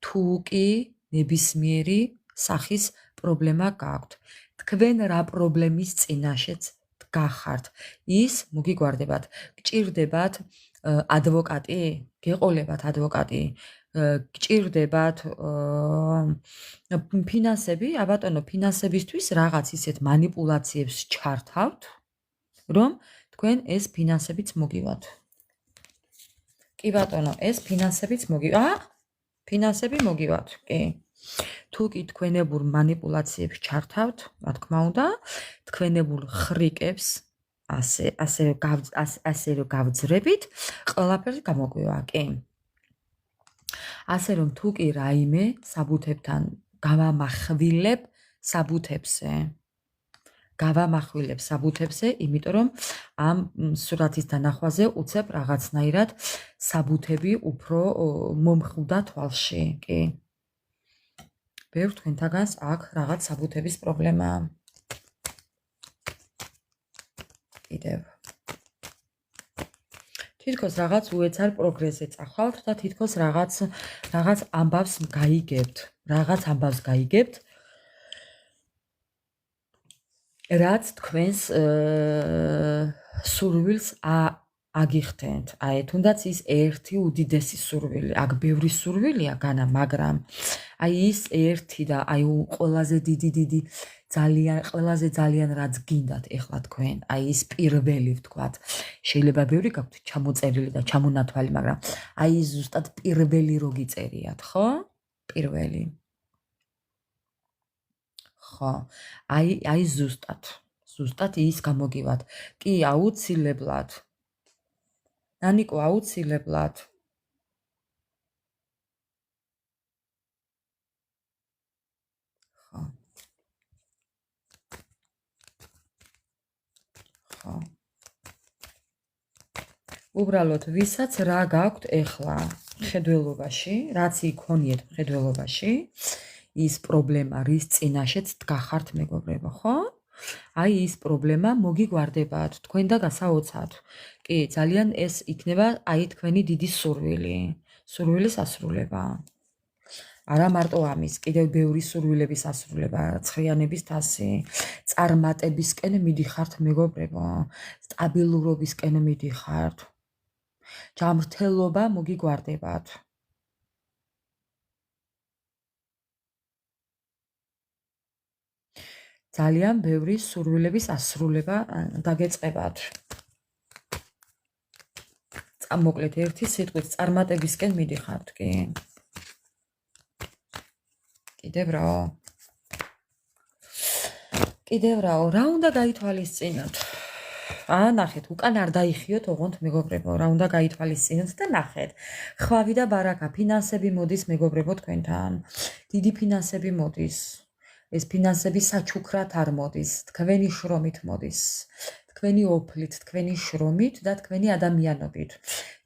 თუ კი ნებისმიერი სახის პრობლემა გაქვთ. თქვენ რა პრობლემის წინაშეც გახართ, ის მოგიგვარდებათ. გჭირდებათ ადვოკატი? გეყოლებათ ადვოკატი? გჭირდებათ ფინანსები? აბატონო, ფინანსებისთვის რაღაც ისეთ манипуляციებს ჩართავთ, რომ თქვენ ეს ფინანსებიც მოგივათ. კი ბატონო, ეს ფინანსებიც ფინანსები მოგივათ, კი. თუ კი თქვენებურ манипуляციებს ჩართავთ, რა თქმა უნდა, თქვენებურ ხრიკებს ასე რომ გავძრებით, ყველაფერი გამოგვივა, კი. ასე რომ თუ კი რაიმე საბუთებთან გავამახვილებ საბუთებზე, იმიტომ რომ ამ სურათის დანახვაზე უცებ რაღაცნაირად საბუთები უფრო მომხვდა თვალში, კი. ბევრ თქვენთაგანს აქ რაღაც საბუთების პრობლემაა. კიდევ. თითქოს რაღაც უეცარ პროგრესზე წახვალთ და თითქოს რაღაც ამბავს გაიგებთ. რაც თქვენს სურვილს აგიხდენთ. აი, თუნდაც ის ერთი უდიდესი სურვილი, აქ ბევრი სურვილია განა, მაგრამ აი ის ერთი და აი ყველაზე დიდი ყველაზე ძალიან რაც გინდათ ეხლა თქვენ, აი ის პირველი ვთქვათ. შეიძლება ბევრი გაქვთ ჩამოწერილი და ჩამონათვალი, მაგრამ აი ის ზუსტად პირველი რო გიწერიათ, ხო? პირველი. ხო, აი ზუსტად ის გამოგივათ. კი, აუცილებლად. ნანიკო, აუცილებლად. ხო. უბრალოდ ვისაც რა გაქვთ ეხლა მხედველობაში, რაც იქონიეთ მხედველობაში, ის პრობლემა რის წინაშეც დგახართ მეგობრებო, ხო? აი ის პრობლემა მოგიგვარდებათ თქვენ და გასაოცად. კი, ძალიან ეს იქნება აი თქვენი დიდი სურვილის ასრულება. არა მარტო ამის, კიდევ ბევრი სურვილების ასრულება, ცხრიანების თასი, წარმატებისკენ მიდიხართ მეგობრებო, სტაბილურობისკენ მიდიხართ. ჯანმრთელობა მოგიგვარდებათ. ძალიან ბევრი სურვილების ასრულება დაგეწყებათ. მოკლედ ერთი სიტყვით წარმატებისკენ მიდიხართ, კი. კიდევ რაო, რა უნდა გაითვალისწინოთ? ნახეთ, უკან არ დაიხიოთ ოღონდ მეგობრებო, რა უნდა გაითვალისწინოთ და ნახეთ. ხვავი და ბარაკა, ფინანსები მოდის მეგობრებო თქვენთან. დიდი ფინანსები მოდის. ეს ფინანსები საჩუქრად არ მოდის, თქვენი შრომით მოდის. თქვენი ოფლით, თქვენი შრომით და თქვენი ადამიანობით.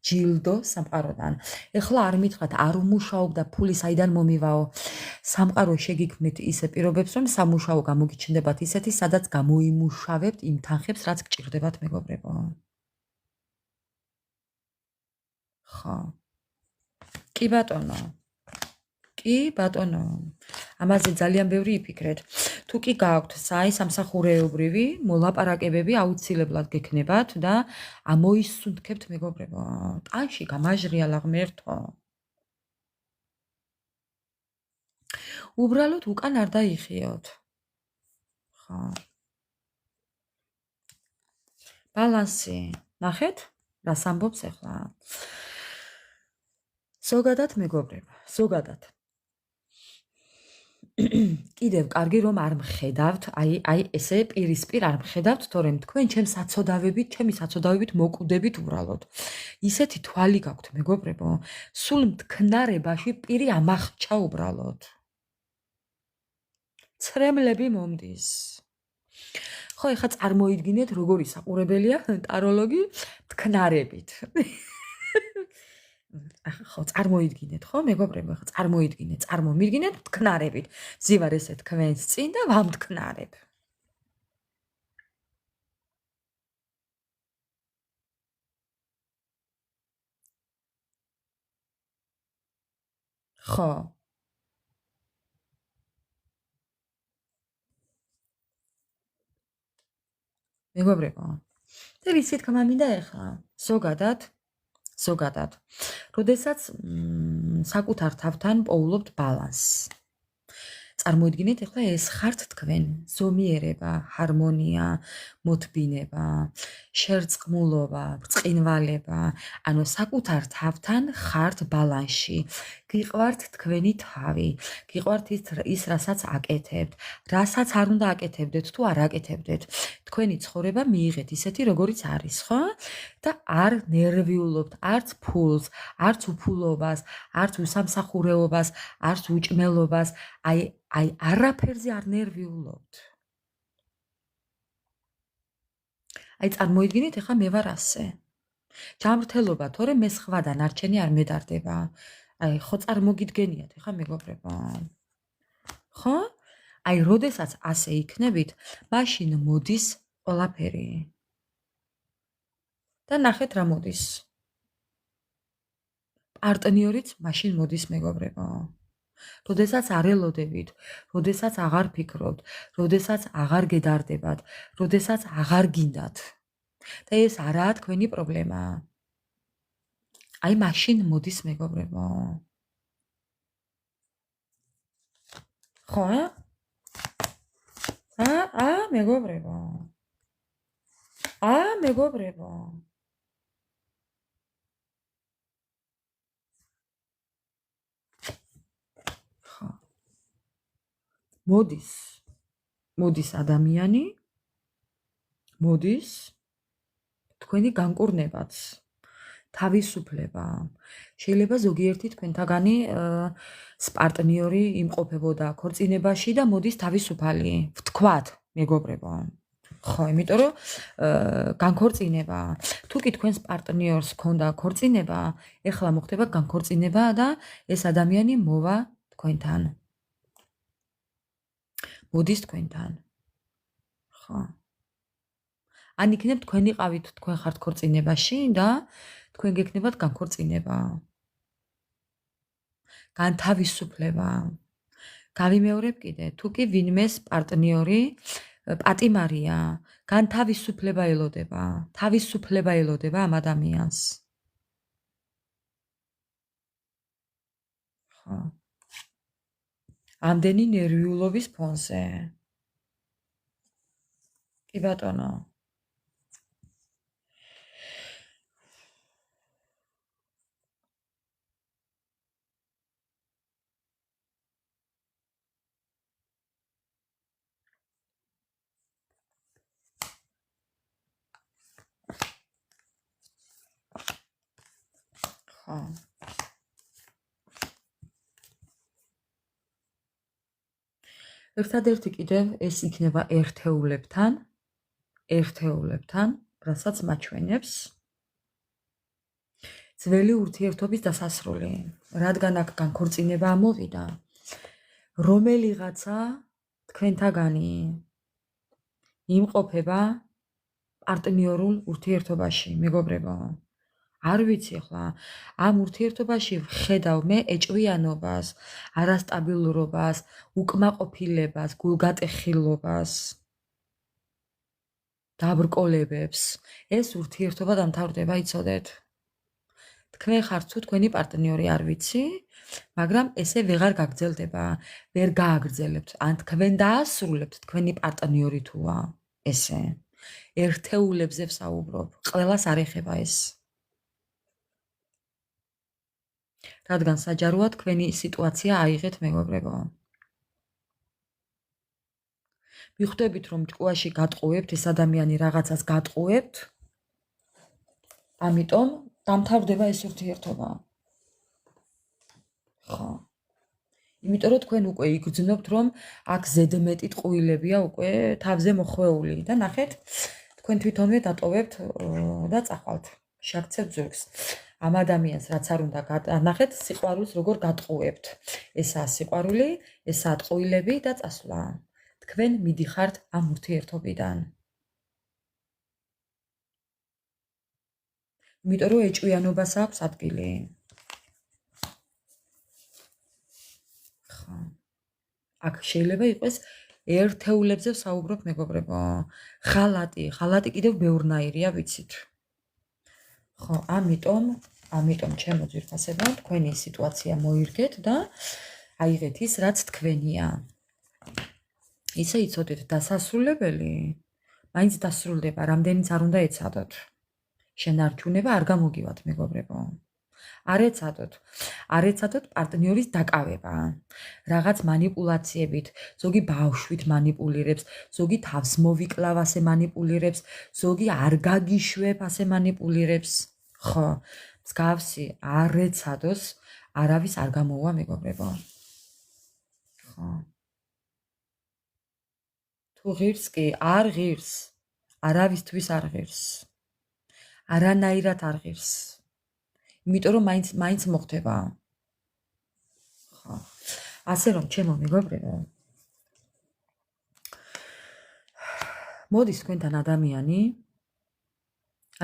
ჯილდო სამყაროდან. ეხლა არ მითხრათ, არ უმუშაობდა, ფული საიდან მომივაო. სამყარო შეგიქმნით ისე პირობებს, რომ სამუშაო გამოგიჩნდებათ ისეთი, სადაც გამოიმუშავებთ იმ თანხებს, რაც გჭირდებათ, მეგობრებო. ხო. კი ბატონო. კი ბატონო. ამაზე ძალიან ბევრი იფიქრეთ. თუ კი გააქვთ სამსახურეობრივი მოლაპარაკებები აუცილებლად გექნებათ და ამოისუნთქებთ მეგობრებო. ტანში გამაჟრიალა ღმერთო. უბრალოდ უკან არ დაიხიოთ. ხო. ბალანსი. ნახეთ? რას ამბობს ახლა? ზოგადად მეგობრებო, ზოგადად. კიდევ კარგი რომ არ მხედავთ, აი ესე პირისპირ არ მხედავთ, თორემ თქვენ ჩემი საწოდავებით მოკვდებით უბრალოდ. ისეთი თვალი გაქვთ მეგობრებო, სულ მტკნარებაში პირი ამახჩა უბრალოდ. ცრემლები მომდის. ხო, ეხლა წარმოიდგინეთ როგორი საყურებელია ტაროლოგი მტკნარებით. ხო, წარმოიდგინეთ, ხო, მეგობრებო, ხო, წარმომიდგინეთ მტკნარებით. ზივარ ესე თქვენს წინ და ვამტკნარებ. ხო. მეგობრებო, და ვიცით რა მინდა ახლა? ზოგადად. როდესაც საკუთარ თავთან პოულობთ ბალანსს. წარმოიდგინეთ ახლა ეს ხართ თქვენ, ზომიერება, ჰარმონია, მოთბინება, შერწყმულობა, ბრწყინვალება, ანუ საკუთარ თავთან ხართ ბალანსში. გიყვართ თქვენი თავი, გიყვართ ის რასაც აკეთებთ, რასაც არ უნდა აკეთებდეთ თუ არ აკეთებდეთ. თქვენი ცხოვრება მიიღეთ ისეთი როგორიც არის, ხო? და არ ნერვიულობთ არც ფულს, არც უფულობას, არც უსამსახურეობას, არც უჭმელობას, აი არაფერზე არ ნერვიულობთ. აი წარმოიდგინეთ ახლა მე ვარ ასე. ჯანმრთელობა, თორემ მე სხვა დანარჩენი არ მედარდება. აი ხო წარმოგიდგენიათ ახლა მეგობრებო. ხო? აი როდესაც ასე იქნებით, მაშინ მოდის ყველაფერი. და ნახეთ რა მოდის. პარტნიორიც მაშინ მოდის მეგობრებო. როდესაც არ ელოდებით, როდესაც აღარ ფიქრობთ, როდესაც აღარ გედარდებათ, როდესაც აღარ გინდათ. და ეს არაა თქვენი პრობლემა. აი მაშინ მოდის მეგობრებო. ხო? მეგობრებო. მეგობრებო. ხო. მოდის ადამიანი, მოდის თქვენი განკურნებაც, თავისუფლება. შეიძლება ზოგიერთი თქვენთაგანი პარტნიორი იმყოფებოდა ქორწინებაში და მოდის თავისუფალი. ვთქვათ, მეგობრებო. ხო, იმიტომ რომ განქორწინება. თუ კი თქვენს პარტნიორს ქონდა ქორწინება, ეხლა მოხდება განქორწინება და ეს ადამიანი მოვა თქვენთან. მოდის თქვენთან. ხო. ან იქნებ თქვენ იყავით, თქვენ ხართ ქორწინებაში და თქვენ გექნებათ განქორწინება. განთავისუფლება. გავიმეორებ კიდე, თუ კი ვინმეს პარტნიორი პატიმარია, განთავისუფლება ელოდება, თავისუფლება ელოდება ამ ადამიანს. ხო. ამდენი ნერვიულობის ფონზე. კი ბატონო. ხო. ერთადერთი კიდევ ეს იქნება ერთეულებთან, რასაც მაჩვენებს. ძველი ურთიერთობის დასასრული. რადგან აქ განქორწინება ამოვიდა, რომელიღაცა თქვენთაგანი იმყოფება პარტნიორულ ურთიერთობაში, მეგობრებო. არ ვიცი ახლა, ამ ურთიერთობაში ხედავ მე ეჭვიანობას, არასტაბილურობას, უკმაყოფილებას, გულგატეხილობას, დაბრკოლებებს. ეს ურთიერთობა დამთავრდება, იცოდეთ. თქვენ ხართ თუ თქვენი პარტნიორი, არ ვიცი, მაგრამ ესე ვეღარ გაგრძელდება, ვერ გააგრძელებთ, ან თქვენ დაასრულებთ თქვენი პარტნიორი თუა, ესე. ერთეულებზე ვსაუბრობ, ყველას არ ეხება ეს. რადგან საჯაროა თქვენი სიტუაცია აიღეთ, მეგობრებო. მიხვდებით, რომ ჭკუაში გატყუებთ, ეს ადამიანი რაღაცას გატყუებთ, ამიტომ დამთავრდება ეს ურთიერთობა. ხო. იმიტომ რომ თქვენ უკვე იგრძნობთ, რომ აქ ზედმეტი ტყუილებია უკვე თავზე მოხვეული და ნახეთ, თქვენ თვითონვე დატოვებთ და წახვალთ. შეგცევთ ზურგს. ამ ადამიანს რაც არ უნდა განახეთ, სიყვარულს როგორ გატყუებთ. ესაა სიყვარული, ესაა ტყუილები და წასვლა. თქვენ მიდიხართ ამ ურთიერთობიდან. იმიტომ რომ ეჭვიანობას აქვს ადგილი. ხო. აქ შეიძლება იყოს ერთეულებზე ვსაუბრობ, მეგობრებო. ხალატი კიდევ ბევრნაირია, ვიცით. ხო, ამიტომ ჩემო ძვირფასებო, თქვენი სიტუაცია მოირგეთ და აიღეთ ის, რაც თქვენია. ისე იცოდეთ, დასასრულებელი მაინც დასრულდება, რამდენიც არ უნდა ეცადოთ. შენარჩუნება არ გამოგივათ, მეგობრებო. არ ეცადოთ პარტნიორის დაკავება. რაღაც манипуляციებით, ზოგი ბავშვით манипуლირებს, ზოგი თავს მოვიკლავ ასე манипуლირებს, ზოგი არ გაგიშვებ ასე манипуლირებს. ხო, მსგავსი არ ეცადოს, არავის არ გამოვა, მეგობრებო. ხო. თუ ღირს კი, არ ღირს. არავისთვის არ ღირს. არანაირად არ ღირს. იმიტომ რომ მაინც მოხდება. ხო. ასე რომ ჩემო მეგობრებო, მოდის თქვენთან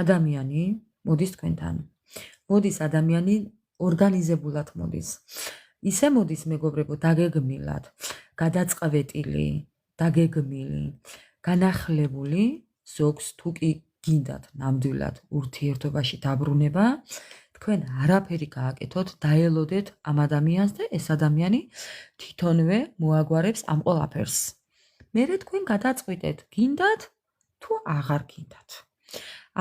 ადამიანი მოდის თქვენთან. მოდის ადამიანი ორგანიზებულად მოდის. ისე მოდის მეგობრებო, დაგეგმილად, გადაწყვეტილი, დაგეგმილი, განახლებული, ზოგს თუ კი გინდათ ნამდვილად ურთიერთობაში დაბრუნება, თქვენ არაფერი გააკეთოთ, დაელოდეთ ამ ადამიანს და ეს ადამიანი თვითონვე მოაგვარებს ამ ყველაფერს. მერე თქვენ გადაწყვიტეთ, გინდათ თუ აღარ გინდათ.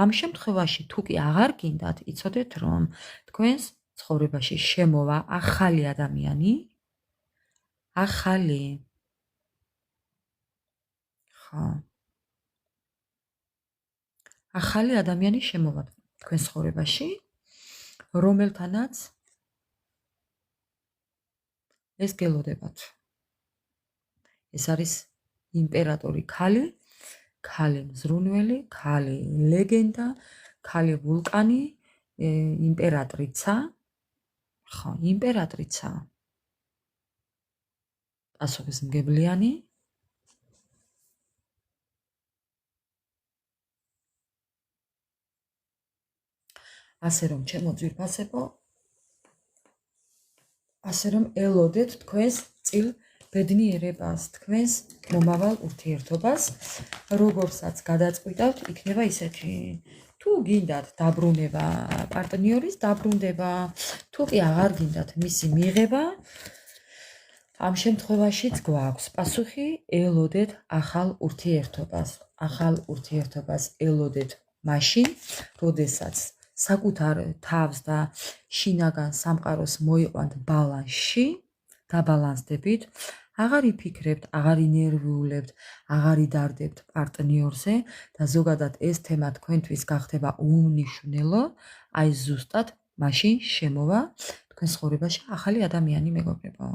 ამ შემთხვევაში თუ კი აღარ გინდათ, იცოდეთ რომ თქვენს ცხოვრებაში შემოვა ახალი ადამიანი, ახალი. ხო. ახალი ადამიანი შემოვა თქვენს ცხოვრებაში, რომელთანაც ეს გელოდებათ. ეს არის იმპერატორი ქალი, ქალი მზრუნველი, ქალი ლეგენდა, ქალი ვულკანი, იმპერატრიცა. ხო, იმპერატრიცა. პასუხისმგებლიანი. ასე რომ ჩემო ძვირფასებო, ასე რომ ელოდეთ თქვენს წილ ბედნიერებას, თქვენს მომავალ ურთიერთობას, როგორცაც გადაწყვიტავთ, იქნება ისეთი. თუ გინდათ დაბრუნება პარტნიორის, დაბრუნდება, თუ კი აღარ გინდათ მისი მიღება, ამ შემთხვევაშიც გვაქვს პასუხი, ელოდეთ ახალ ურთიერთობას. ახალ ურთიერთობას ელოდეთ მაშინ, როდესაც საკუთარ თავს და შინაგან სამყაროს მოიყვანთ ბალანსში, დაბალანსდებით, აღარ იფიქრებთ, აღარ ინერვიულებთ, აღარ იდარდებთ პარტნიორზე და ზოგადად ეს თემა თქვენთვის გახდება უმნიშვნელო, აი ზუსტად მაშინ შემოვა თქვენ ცხოვრებაში ახალი ადამიანი, მეგობრებო.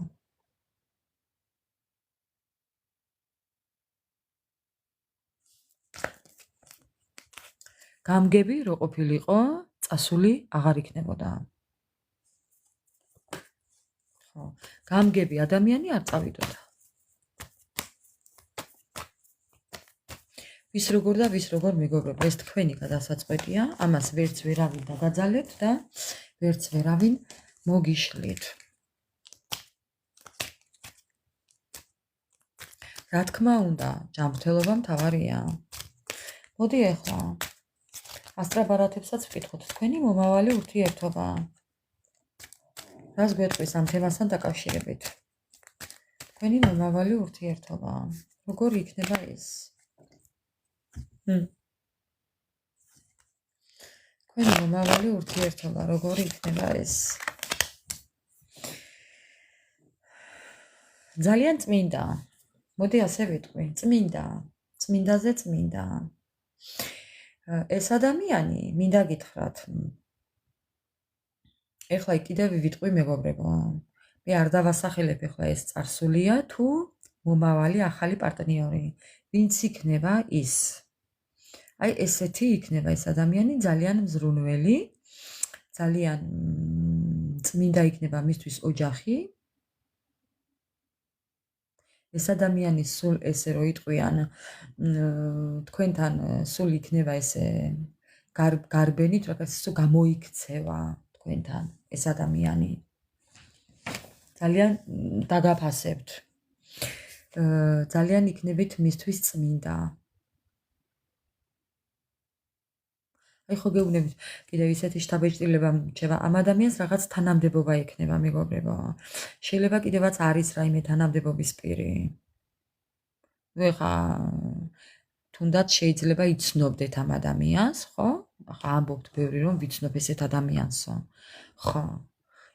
გამგები რო ყოფილიყო წასული აღარ იქნებოდა. ხო, გამგები ადამიანი არ წავიდოდა. ვის როგორ და ვის როგორ მეგობრებო, ეს თქვენი გადასაწყვეტია, ამას ვერც ვერავინ დაგაძალეთ და ვერც ვერავინ მოგიშლით. რა თქმა უნდა, ჯანმრთელობა მთავარია. მოდი ახლა ასტრაბარათებსაც ვკითხოთ, თქვენი მომავალი ურთიერთობა. რას გვეტყვის ამ თემასთან დაკავშირებით? თქვენი მომავალი ურთიერთობა. როგორ იქნება ეს? თქვენი მომავალი ურთიერთობა, როგორ იქნება ეს? ძალიან წმინდა. მოდი ასე ვიტყვი, წმინდა. წმინდაზე წმინდა. ეს ადამიანი, მინდა გითხრათ. ეხლა კიდევ ვიტყვი მეგობრებო. მე არ დავასახელებ ეხლა ეს წარსულია თუ მომავალი ახალი პარტნიორი. ვინც იქნება ის? აი ესეთი იქნება ეს ადამიანი, ძალიან მზრუნველი, ძალიან წმინდა იქნება მისთვის ოჯახი. ეს ადამიანი სულ ესე რო იტყვიან, თქვენთან სულ იქნება ესე გარბენით, რაღაც სულ გამოიქცევა თქვენთან ეს ადამიანი. ძალიან დაგაფასებთ. ძალიან იქნებით მისთვის წმინდა. აი ხო გეუბნებით, კიდევ ისეთი შთაბეჭდილება მრჩება, ამ ადამიანს რაღაც თანამდებობა ექნება, მეგობრებო. შეიძლება კიდევაც არის რაიმე თანამდებობის პირი. ნუ ეხა თუნდაც შეიძლება იცნობდეთ ამ ადამიანს, ხო? ახლა ამბობთ ბევრი რომ ვიცნობ ესეთ ადამიანსო. ხო.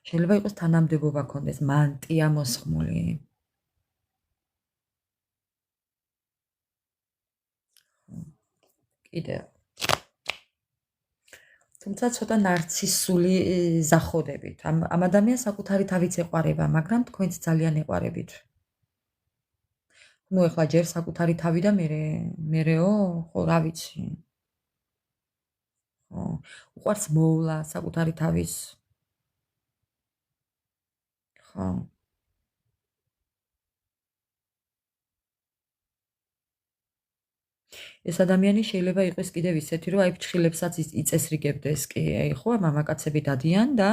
შეიძლება იყოს თანამდებობა ქონდეს, მანტია მოსხმული. კიდევ თუმცა ცოტა ნარცისული ზახოდებით. ამ ადამიანს საკუთარი თავიც ეყვარება, მაგრამ თქვენც ძალიან ეყვარებით. ნუ ეხლა ჯერ საკუთარი თავი და მერეო, ხო, რა ვიცი. ხო, უყვარს მოვლა საკუთარი თავის. ხო. ეს ადამიანი შეიძლება იყოს კიდევ ისეთი, რომ აი ფრჩხილებსაც იწესრიგებდეს კი, აი ხო, მამაკაცები დადიან და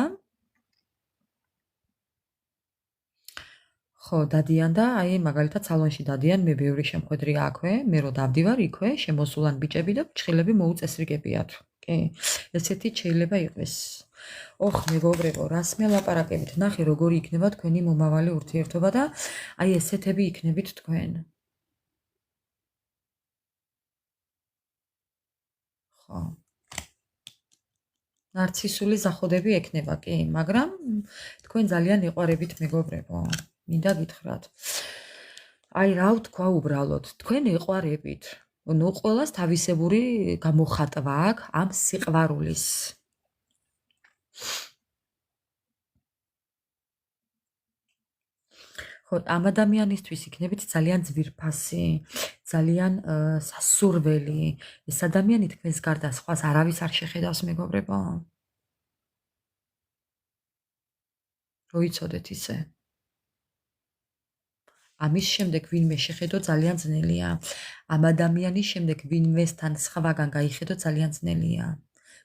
ხო, დადიან და აი მაგალითად სალონში დადიან, მე ბევრი შემხედრია აქვე, მე რო დავდივარ იქვე, შემოსულან ბიჭები და ფრჩხილები მოუწესრიგებიათ. კი, ესეთი შეიძლება იყოს. ოხ, მეგობრებო, რას მელაპარაკებით? ნახე, როგორი იქნება თქვენი მომავალი ურთიერთობა და აი ესეთები იქნებით თქვენ. ხო. ნარცისული ზახოდები ექნება, კი, მაგრამ თქვენ ძალიან ეყვარებით მეგობრებო. მინდა გითხრათ. აი რა ვთქვა უბრალოდ, თქვენ ეყვარებით. ნუ ყველას თავისებური გამოხატვა აქვს ამ სიყვარულის. ხო, ამ ადამიანისთვის იქნებით ძალიან ძვირფასი, ძალიან სასურველი. ეს ადამიანი თქვენს გარდა სხვას არავის არ შეხედავს, მეგობრებო. რო იცოდეთ ისე. ამის შემდეგ ვინმე შეხედო ძალიან ძნელია. ამ ადამიანის შემდეგ ვინმესთან სხვაგან გაიხედო ძალიან ძნელია.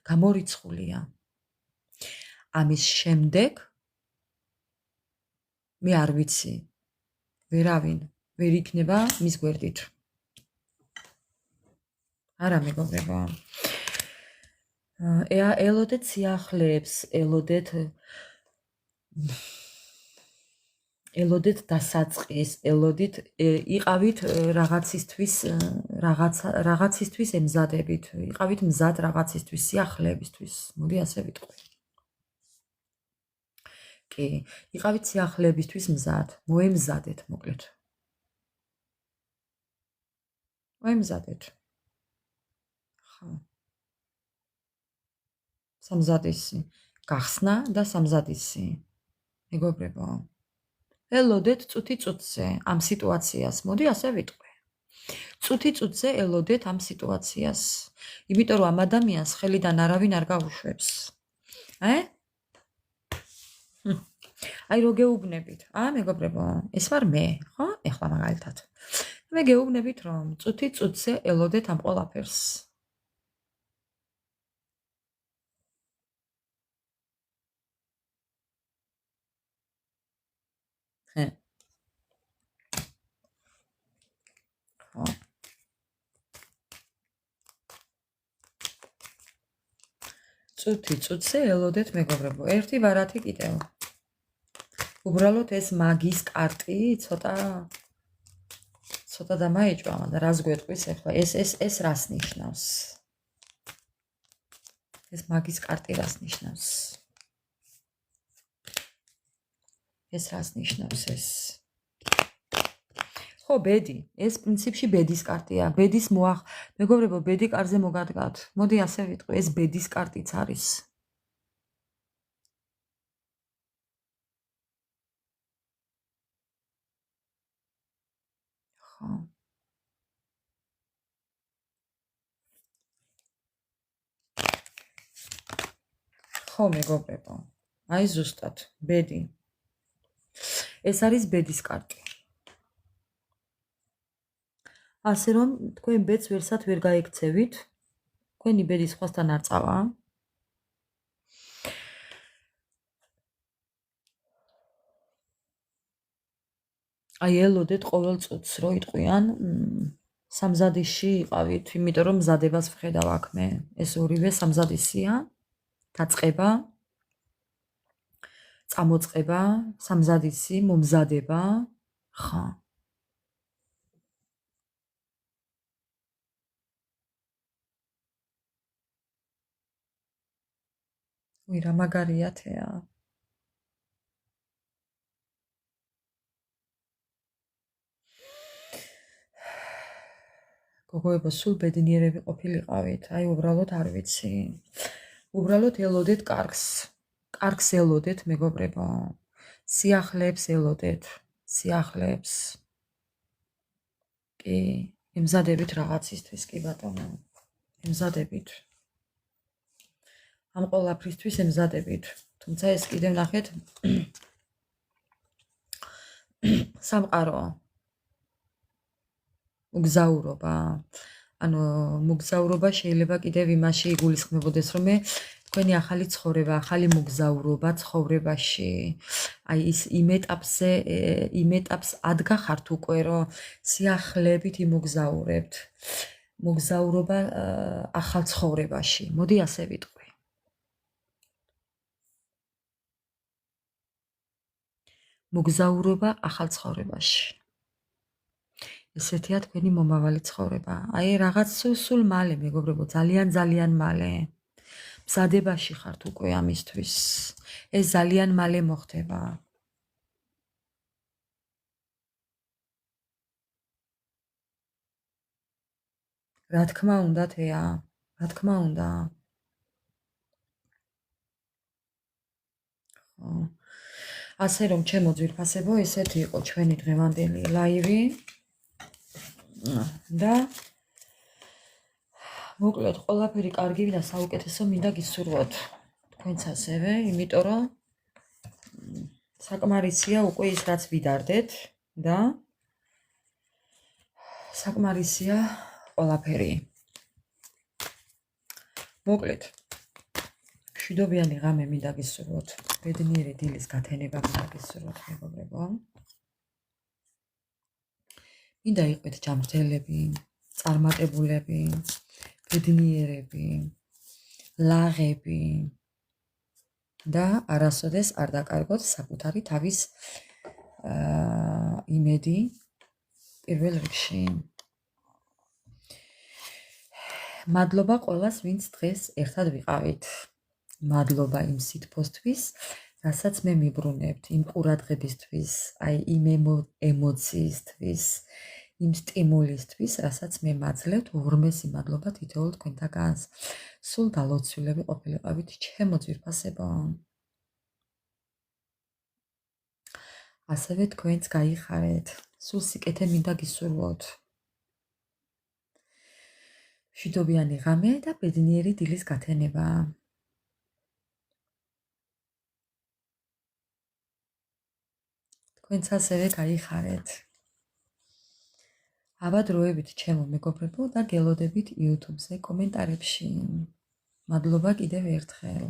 გამორიცხულია. ამის შემდეგ მე არ ვიცი. ვერავინ ვერ იქნება მის გვერდით. არა მეგობრებო. ელოდეთ სიახლეებს, ელოდეთ დასაწყის, ელოდით იყავით რაღაცისთვის ემზადებით, იყავით მზად რაღაცისთვის, სიახლეებისთვის, მოდი ასე ვიტყვი. კი, იყავით სიახლეებისთვის მზად, მოემზადეთ, მოკლედ. მოემზადეთ. ხო. სამზადისი, გახსნა და სამზადისი. მეგობრებო. ელოდეთ წუთი წუთზე ამ სიტუაციას, მოდი ასე ვიტყვი. წუთი წუთზე ელოდეთ ამ სიტუაციას. იმიტომ რომ ამ ადამიანს ხელიდან არავინ არ გაუშვებს. აი რო გეუბნებით, მეგობრებო, ეს ვარ მე, ხო? ეხლა მაგალითად. მე გეუბნებით რომ წუთი წუთზე ელოდეთ ამ ყველაფერს. წუთი წუთზე ელოდეთ მეგობრებო, ერთი ბარათი კიდევ. უბრალოდ ეს მაგის კარტი ცოტა დამაეჭვა, მაგრამ რას გვეტყვის ახლა? ეს რას ნიშნავს? ეს მაგის კარტი რას ნიშნავს? ეს რას ნიშნავს ეს? ხო, ბედი. ეს პრინციპში ბედის კარტია. ბედის მეგობრებო, ბედი კარზე მოგადგათ. მოდი ასე ვიტყვი, ეს ბედის კარტიც არის. ხო. ხო, მეგობრებო. აი ზუსტად, ბედი. ეს არის ბედის კარტი. ასე რომ თქვენ ბედს ვერსად ვერ გაიქცევით, თქვენი ბედი სხვასთან არ წავა. აი ელოდეთ ყოველ წუთს რო იტყვიან, სამზადისში იყავით, იმიტომ რომ მზადებას ვხედავ აქ მე. ეს ორივე სამზადისია, დაწყება, წამოწყება, სამზადისი, მომზადება, ხა. უი რა მაგარია თეა. გოგოებო, სულ ბედნიერები ყოფილიყავით, აი უბრალოდ არ ვიცი. უბრალოდ ელოდეთ კარგს. კარგს ელოდეთ, მეგობრებო. სიახლეებს ელოდეთ, სიახლეებს. კი, ემზადებით რაღაცისთვის, კი ბატონო. ემზადებით. ამ ყველაფრისთვის ემზადებით. თუმცა ეს კიდევ ნახეთ სამყაროა. მოგზაურობა. ანუ მოგზაურობა შეიძლება კიდევ იმაში იგულისხმებოდეს, რომ მე თქვენი ახალი ცხოვრება, ახალი მოგზაურობა ცხოვრებაში. აი ის იმ ეტაპს ადგახართ უკვე, რომ სიახლეებით იმოგზაურებთ. მოგზაურობა ახალ ცხოვრებაში. მოდი ასე ვიტყვი. მოგზაურობა ახალ ცხოვრებაში. ესეთია თქვენი მომავალი ცხოვრება. აი რაღაც სულ მალე, მეგობრებო, ძალიან მალე. მზადებაში ხართ უკვე ამისთვის. ეს ძალიან მალე მოხდება. რა თქმა უნდა, თეა, რა თქმა უნდა. ხო. ასე რომ ჩემო ძვირფასებო, ესეთი იყო ჩვენი დღევანდელი ლაივი. და მოკლედ ყველაფერი კარგი და საუკეთესო მინდა გისურვოთ თქვენც ასევე, იმიტომ რომ საკმარისია უკვე ის რაც ვიდარდეთ და საკმარისია ყველაფერი. მოკლედ მშვიდობიანი ღამე მინდა გისურვოთ, ბედნიერი დილის გათენება მინდა გისურვოთ, მეგობრებო. მინდა იყეთ ჯანმრთელები, წარმატებულები, ბედნიერები, ლაღები და არასოდეს არ დაკარგოთ საკუთარი თავის იმედი პირველ რიგში. მადლობა ყველას, ვინც დღეს ერთად ვიყავით. მადლობა იმ სითბოსთვის, რასაც მე მიბრუნებთ, იმ ყურადღებისთვის, აი იმ ემოციისთვის, იმ სტიმულისთვის, რასაც მე მაძლევთ, უღრმესი მადლობა თითოეულ თქვენთაგანს. სულ დალოცვილები ყოფილიყავით, ჩემო ძვირფასებო. ასევე თქვენც გაიხარეთ, სულ სიკეთე მინდა გისურვოთ. მშვიდობიანი ღამე და ბედნიერი დილის გათენება. თქვენც ასევე გაიხარეთ. აბადროებით ჩემო მეგობრებო და გელოდებით YouTube-ზე კომენტარებში. მადლობა კიდევ ერთხელ.